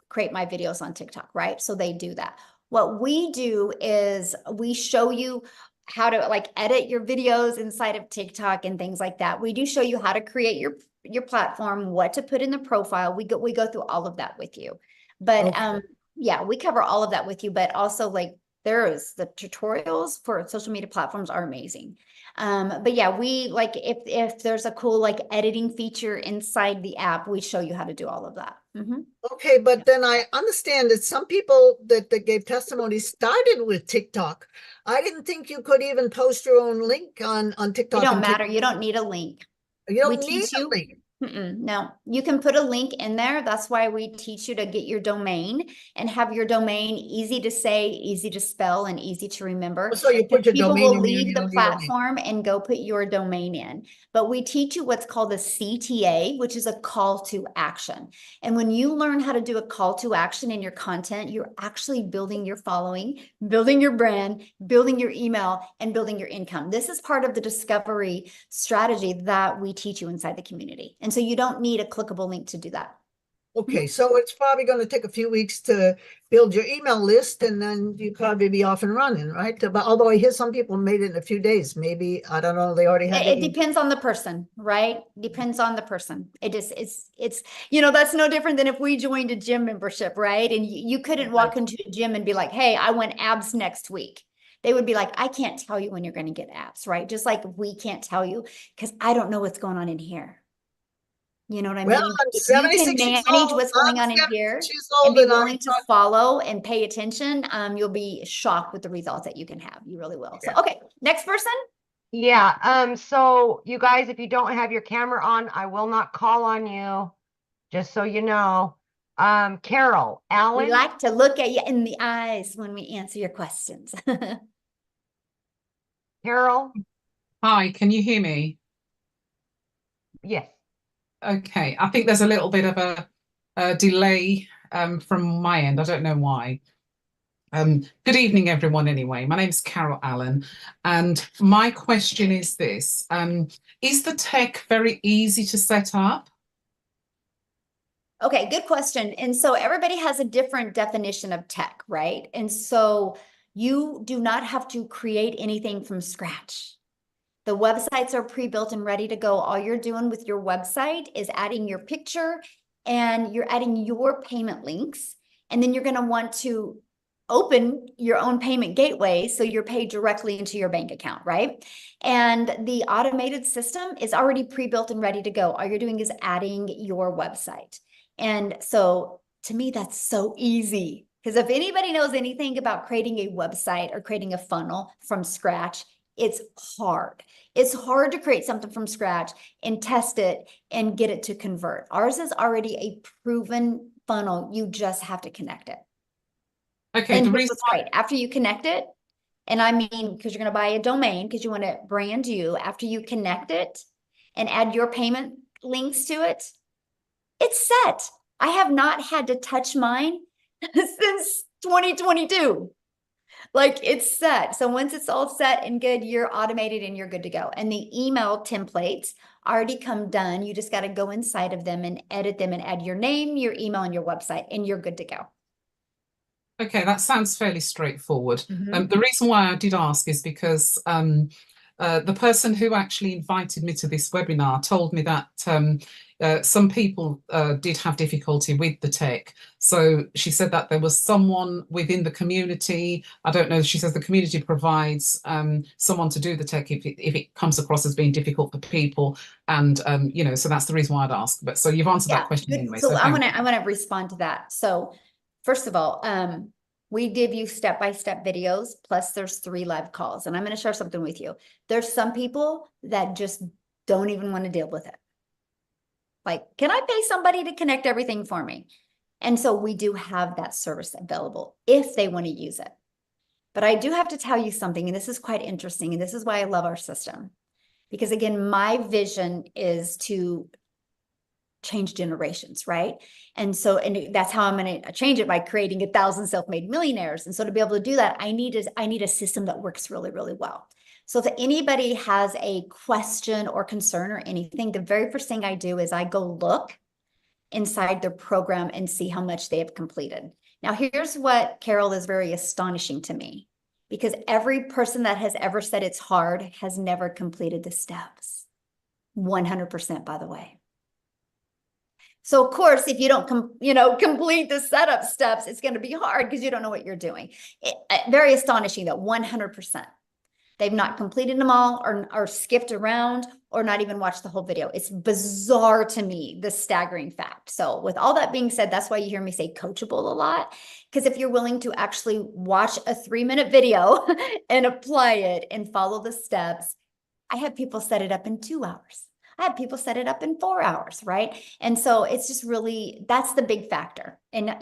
create my videos on TikTok, right? So they do that. What we do is we show you how to like edit your videos inside of TikTok and things like that. We do show you how to create your platform, what to put in the profile. We go through all of that with you. But Okay. yeah, we cover all of that with you, but also like the tutorials for social media platforms are amazing. But yeah, we like if there's a cool like editing feature inside the app, we show you how to do all of that. Okay, but then I understand that some people that gave testimony started with TikTok. I didn't think you could even post your own link on It TikTok. don't matter. You don't need a link. You We don't need teach a you. link. No, you can put a link in there. That's why we teach you to get your domain and have your domain easy to say, easy to spell, and easy to remember. So you put your People domain will in there, leave you the don't need a link. platform and go put your domain in. But we teach you what's called a CTA, which is a call to action. And when you learn how to do a call to action in your content, you're actually building your following, building your brand, building your email, and building your income. This is part of the discovery strategy that we teach you inside the community. And so you don't need a clickable link to do that. Okay, so it's probably going to take a few weeks to build your email list, and then you probably be off and running, right? But although I hear some people made it in a few days, maybe, I don't know, they already had It depends on the person, right? Depends on the person. It's that's no different than if we joined a gym membership, right? And you couldn't walk into a gym and be like, hey, I want abs next week. They would be like, I can't tell you when you're going to get abs, right? Just like we can't tell you because I don't know what's going on in here. You know what I Well, mean? I'm If you can 76 years manage old. what's going I'm on in here 76 years and old, be and willing to follow and pay attention, you'll be shocked with the results that you can have. You really will. So, okay, next person. Yeah, so you guys, if you don't have your camera on, I will not call on you, just so you know. Carol, We Alan, like to look at you in the eyes when we answer your questions. Carol, Hi, can you hear me? yes. Okay, I think there's a little bit of a delay from my end. I don't know why. Good evening, everyone, anyway. My name's Carol Allen, and my question is this. Is the tech very easy to set up? Okay, good question. And so everybody has a different definition of tech, right? And so you do not have to create anything from scratch. The websites are pre-built and ready to go. All you're doing with your website is adding your picture and you're adding your payment links. And then you're going to want to open your own payment gateway so you're paid directly into your bank account, right? And the automated system is already pre-built and ready to go. All you're doing is adding your website. And so to me, that's so easy. Because if anybody knows anything about creating a website or creating a funnel from scratch, it's hard. It's hard to create something from scratch and test it and get it to convert. Ours is already a proven funnel. You just have to connect it. Okay, And the here's reason what's great. After you connect it, and I mean, because you're going to buy a domain because you want to brand you, after you connect it and add your payment links to it, it's set. I have not had to touch mine since 2022. Like it's set. So once it's all set and good, you're automated and you're good to go. And the email templates already come done. You just got to go inside of them and edit them and add your name, your email, and your website, and you're good to go. Okay, that sounds fairly straightforward. Mhm. The reason why I did ask is because the person who actually invited me to this webinar told me that some people did have difficulty with the tech. So she said that there was someone within the community. I don't know. She says the community provides someone to do the tech if it comes across as being difficult for people. And you know, so that's the reason why I'd ask. But so you've answered that question good. anyway. So thank you. I want to respond to that. So first of all, we give you step-by-step videos, plus there's 3 live calls. And I'm going to share something with you. There's some people that just don't even want to deal with it. Like, can I pay somebody to connect everything for me? And so we do have that service available if they want to use it. But I do have to tell you something, and this is quite interesting, and this is why I love our system. Because again, my vision is to change generations, right? And so, and that's how I'm going to change it, by creating 1,000 self-made millionaires. And so to be able to do that, I need a system that works really, really well. So if anybody has a question or concern or anything, the very first thing I do is I go look inside their program and see how much they have completed. Now, here's what, Carol, is very astonishing to me, because every person that has ever said it's hard has never completed the steps. 100%, by the way. So of course, if you don't complete the setup steps, it's going to be hard because you don't know what you're doing. Very astonishing that 100%. They've not completed them all, or skipped around, or not even watched the whole video. It's bizarre to me, the staggering fact. So with all that being said, that's why you hear me say coachable a lot, because if you're willing to actually watch a 3-minute video and apply it and follow the steps, I have people set it up in 2 hours. I have people set it up in 4 hours, right? And so it's just really, that's the big factor. And,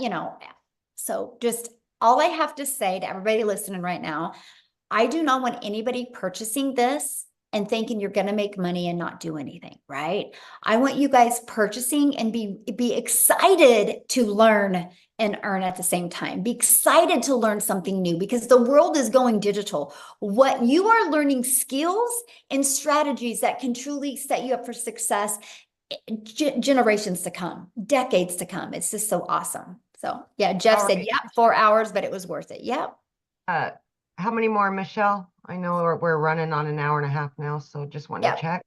so just all I have to say to everybody listening right now, I do not want anybody purchasing this and thinking you're going to make money and not do anything, right? I want you guys purchasing and be excited to learn and earn at the same time. Be excited to learn something new, because the world is going digital. What you are learning, skills and strategies that can truly set you up for success generations to come, decades to come. It's just so awesome. So yeah, Jeff said, yeah, 4 hours, but it was worth it. Yep. How many more, Michelle? I know we're running on 1.5 hours now, so just wanted to check.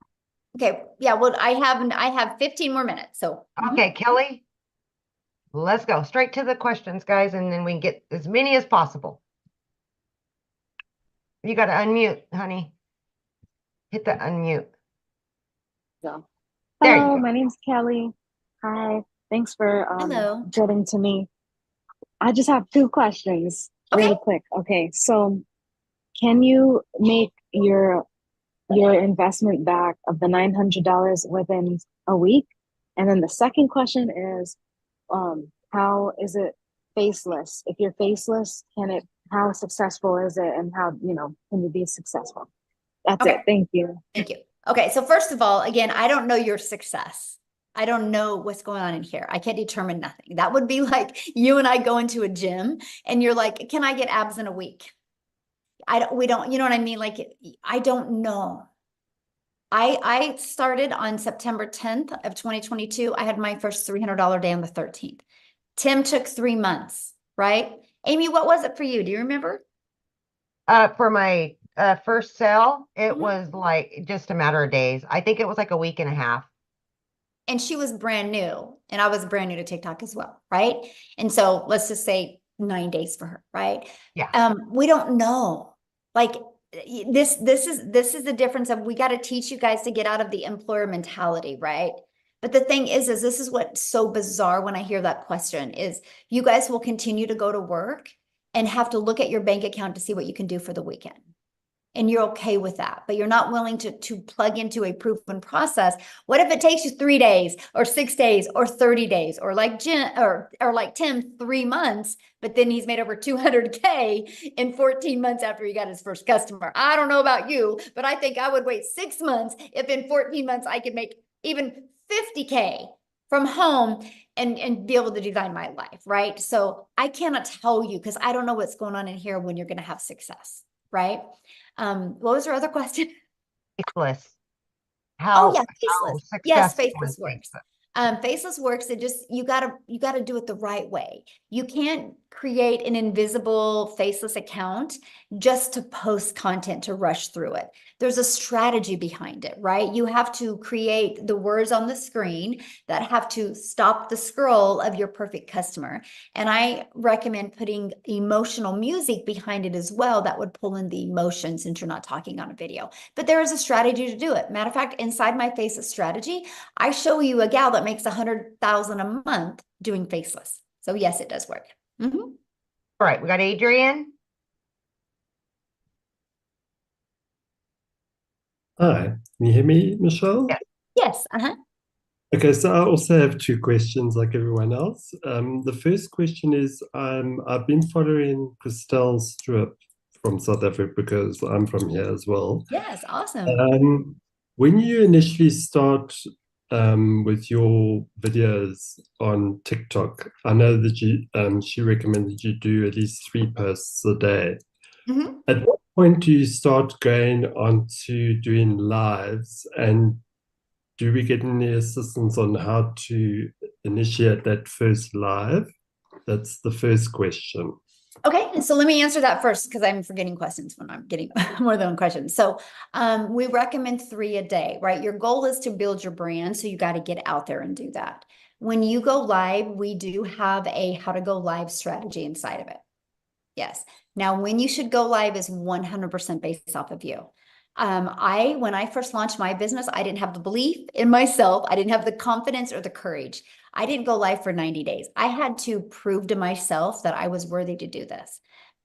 Okay. Yeah. Well, I have 15 more minutes. So okay, Kelly, let's go straight to the questions, guys, and then we can get as many as possible. You got to unmute, honey. Hit the unmute. So, there hello, you go. my name's Kelly. Hi, thanks for hello. getting to me. I just have 2 questions. Really quick. Okay, so can you make your investment back of the $900 within a week? And then the second question is, how is it faceless? If you're faceless, how successful is it, and how, can you be successful? That's it. Thank you. Thank you. Okay, so first of all, again, I don't know your success. I don't know what's going on in here. I can't determine nothing. That would be like you and I go into a gym and you're like, can I get abs in a week? We don't, you know what I mean? Like, I don't know. I started on September 10th of 2022. I had my first $300 day on the 13th. Tim took 3 months, right? Amy, what was it for you? Do you remember? For my first sale, it was like just a matter of days. I think it was like 1.5 weeks. And she was brand new, and I was brand new to TikTok as well, right? And so let's just say 9 days for her, right? Yeah. We don't know. Like this is the difference of, we got to teach you guys to get out of the employer mentality, right? But the thing is this is what's so bizarre when I hear that question is, you guys will continue to go to work and have to look at your bank account to see what you can do for the weekend. And you're okay with that, but you're not willing to plug into a proven process. What if it takes you 3 days or 6 days or 30 days, or like Jim or like Tim, 3 months, but then he's made over 200K in 14 months after he got his first customer? I don't know about you, but I think I would wait 6 months if in 14 months I could make even 50K from home and be able to design my life, right? So I cannot tell you, because I don't know what's going on in here when you're going to have success, right? What was your other question? Faceless. Faceless. Yes, faceless works. Faceless works. You gotta do it the right way. You can't create an invisible faceless account just to post content to rush through it. There's a strategy behind it, right? You have to create the words on the screen that have to stop the scroll of your perfect customer. And I recommend putting emotional music behind it as well that would pull in the emotion since you're not talking on a video. But there is a strategy to do it. Matter of fact, inside my faceless strategy, I show you a gal that makes 100,000 a month doing faceless. So yes, it does work. All right, we got Adrian. Hi, can you hear me, Michelle? Yeah. Yes. Okay, so I also have two questions like everyone else. The first question is, I've been following Christelle Strip from South Africa because I'm from here as well. Yes, awesome. When you initially start with your videos on TikTok, I know that she recommended you do at least 3 posts a day. At what point do you start going on to doing lives, and do we get any assistance on how to initiate that first live? That's the first question. Okay, so let me answer that first because I'm forgetting questions when I'm getting more than one question. So we recommend 3 a day, right? Your goal is to build your brand, so you got to get out there and do that. When you go live, we do have a how to go live strategy inside of it. Yes. Now, when you should go live is 100% based off of you. When I first launched my business, I didn't have the belief in myself. I didn't have the confidence or the courage. I didn't go live for 90 days. I had to prove to myself that I was worthy to do this.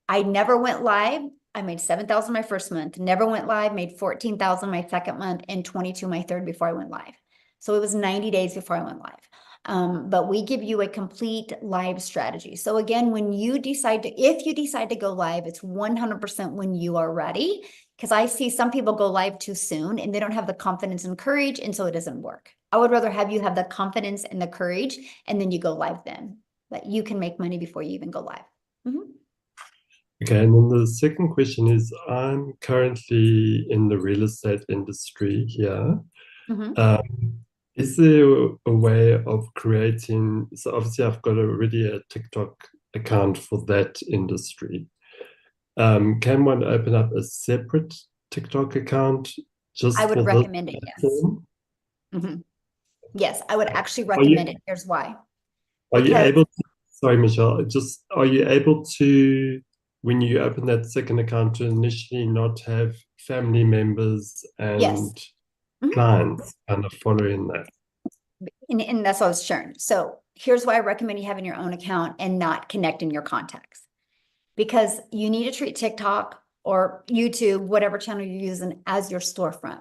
I never went live. I made 7,000 my first month, never went live, made 14,000 my second month, and 22 my third before I went live. So it was 90 days before I went live. But we give you a complete live strategy. So again, if you decide to go live, it's 100% when you are ready. Because I see some people go live too soon and they don't have the confidence and courage, and so it doesn't work. I would rather have you have the confidence and the courage, and then you go live then. That you can make money before you even go live. Okay, and then the second question is, I'm currently in the real estate industry here. Is there a way of creating, so obviously I've got already a TikTok account for that industry. Can one open up a separate TikTok account just I would for recommend it, yes. Yes, I would actually recommend it. Here's why. Are you able to, sorry, Michelle, are you able to, when you open that second account, to initially not have family members and clients kind of following that? And that's what I was sharing. So here's why I recommend you having your own account and not connecting your contacts. Because you need to treat TikTok or YouTube, whatever channel you're using, as your storefront.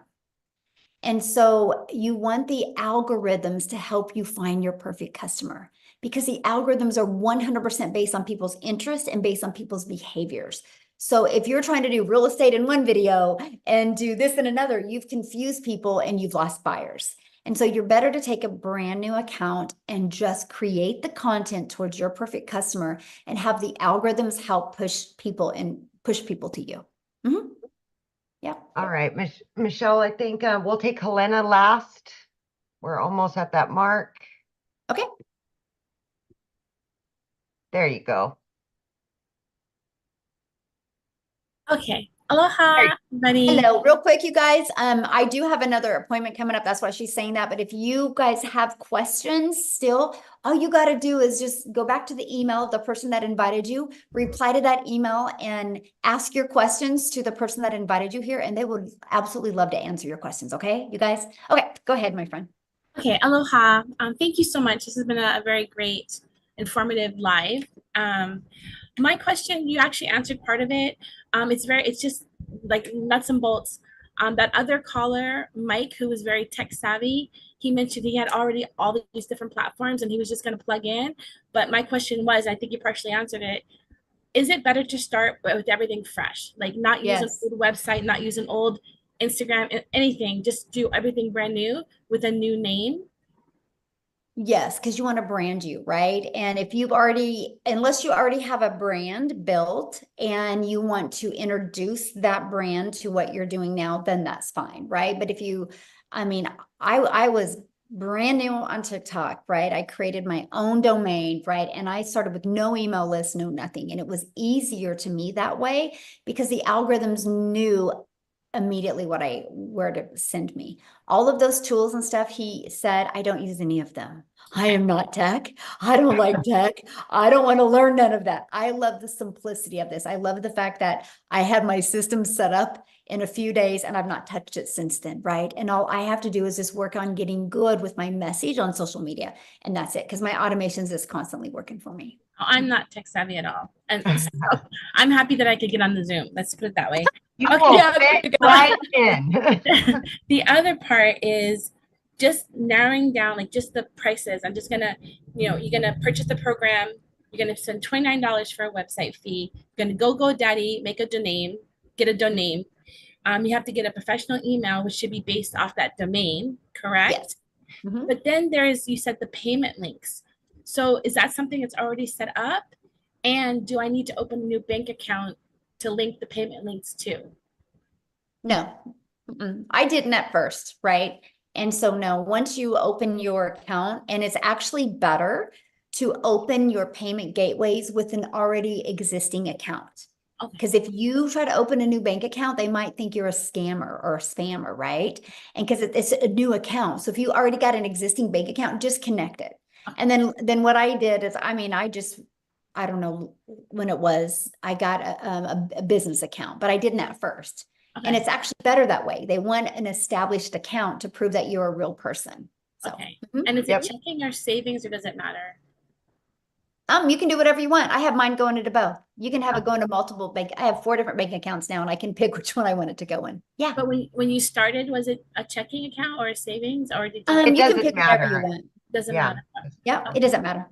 And so you want the algorithms to help you find your perfect customer, because the algorithms are 100% based on people's interests and based on people's behaviors. So if you're trying to do real estate in one video and do this in another, you've confused people and you've lost buyers. And so you're better to take a brand new account and just create the content towards your perfect customer and have the algorithms help push people to you. Yeah. All right, Michelle, I think we'll take Helena last. We're almost at that mark. Okay. There you go. Okay. Aloha, buddy. Hello, real quick, you guys. I do have another appointment coming up. That's why she's saying that. But if you guys have questions still, all you got to do is just go back to the email of the person that invited you, reply to that email, and ask your questions to the person that invited you here, and they would absolutely love to answer your questions. Okay, you guys? Okay, go ahead, my friend. Okay, aloha. Thank you so much. This has been a very great, informative live. My question, you actually answered part of it. It's just like nuts and bolts. That other caller, Mike, who was very tech savvy, he mentioned he had already all these different platforms and he was just going to plug in. But my question was, I think you partially answered it. Is it better to start with everything fresh? Like not use an old website, not use an old Instagram, anything, just do everything brand new with a new name? Yes, because you want to brand you, right? And if unless you already have a brand built and you want to introduce that brand to what you're doing now, then that's fine, right? But if you, I was brand new on TikTok, right? I created my own domain, right? And I started with no email list, no nothing. And it was easier to me that way because the algorithms knew immediately where to send me. All of those tools and stuff, he said, I don't use any of them. I am not tech. I don't like tech. I don't want to learn none of that. I love the simplicity of this. I love the fact that I had my system set up in a few days and I've not touched it since then, right? And all I have to do is just work on getting good with my message on social media. And that's it, because my automations is constantly working for me. I'm not tech savvy at all. And so I'm happy that I could get on the Zoom. Let's put it that way. You will fit right in. The other part is just narrowing down like just the prices. I'm just gonna, you're gonna purchase the program, you're gonna spend $29 for a website fee, you're gonna go GoDaddy, make a domain, get a domain. You have to get a professional email, which should be based off that domain, correct? Yes. But then you said the payment links. So is that something that's already set up? And do I need to open a new bank account to link the payment links to? No, I didn't at first, right? And so no, once you open your account, and it's actually better to open your payment gateways with an already existing account. Because if you try to open a new bank account, they might think you're a scammer or a spammer, right? And because it's a new account. So if you already got an existing bank account, just connect it. And then what I did is, I don't know when it was, I got a business account, but I didn't at first. And it's actually better that way. They want an established account to prove that you're a real person. So, And is it checking or savings, or does it matter? You can do whatever you want. I have mine going into both. You can have it going to multiple bank. I have 4 different bank accounts now, and I can pick which one I want it to go in. Yeah. But when you started, was it a checking account or a savings, or did you? You can pick whatever you want. Doesn't matter. Yeah, it doesn't matter.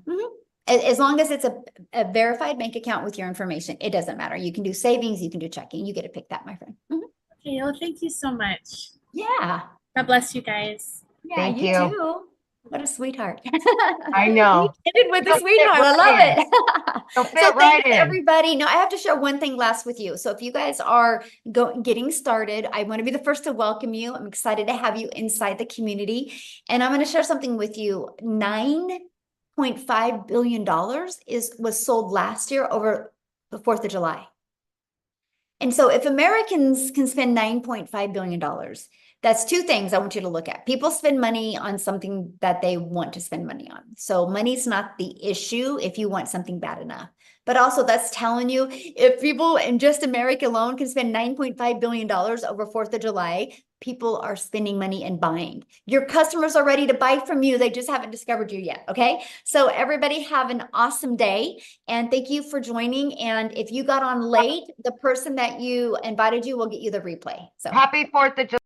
As long as it's a verified bank account with your information, it doesn't matter. You can do savings, you can do checking. You get to pick that, my friend. Okay, well, thank you so much. Yeah. God bless you guys. Yeah, Thank you you. too. What a sweetheart. I know. You ended with a You'll sweetheart. fit I love right it. You'll So fit right thanks in. everybody. No, I have to share one thing last with you. So if you guys are getting started, I want to be the first to welcome you. I'm excited to have you inside the community. And I'm going to share something with you. $9.5 billion was sold last year over the 4th of July. And so if Americans can spend $9.5 billion, that's 2 things I want you to look at. People spend money on something that they want to spend money on. So money's not the issue if you want something bad enough. But also that's telling you if people in just America alone can spend $9.5 billion over 4th of July, people are spending money and buying. Your customers are ready to buy from you. They just haven't discovered you yet. Okay. So everybody have an awesome day. And thank you for joining. And if you got on late, the person that you invited you will get you the replay. So Happy 4th of July.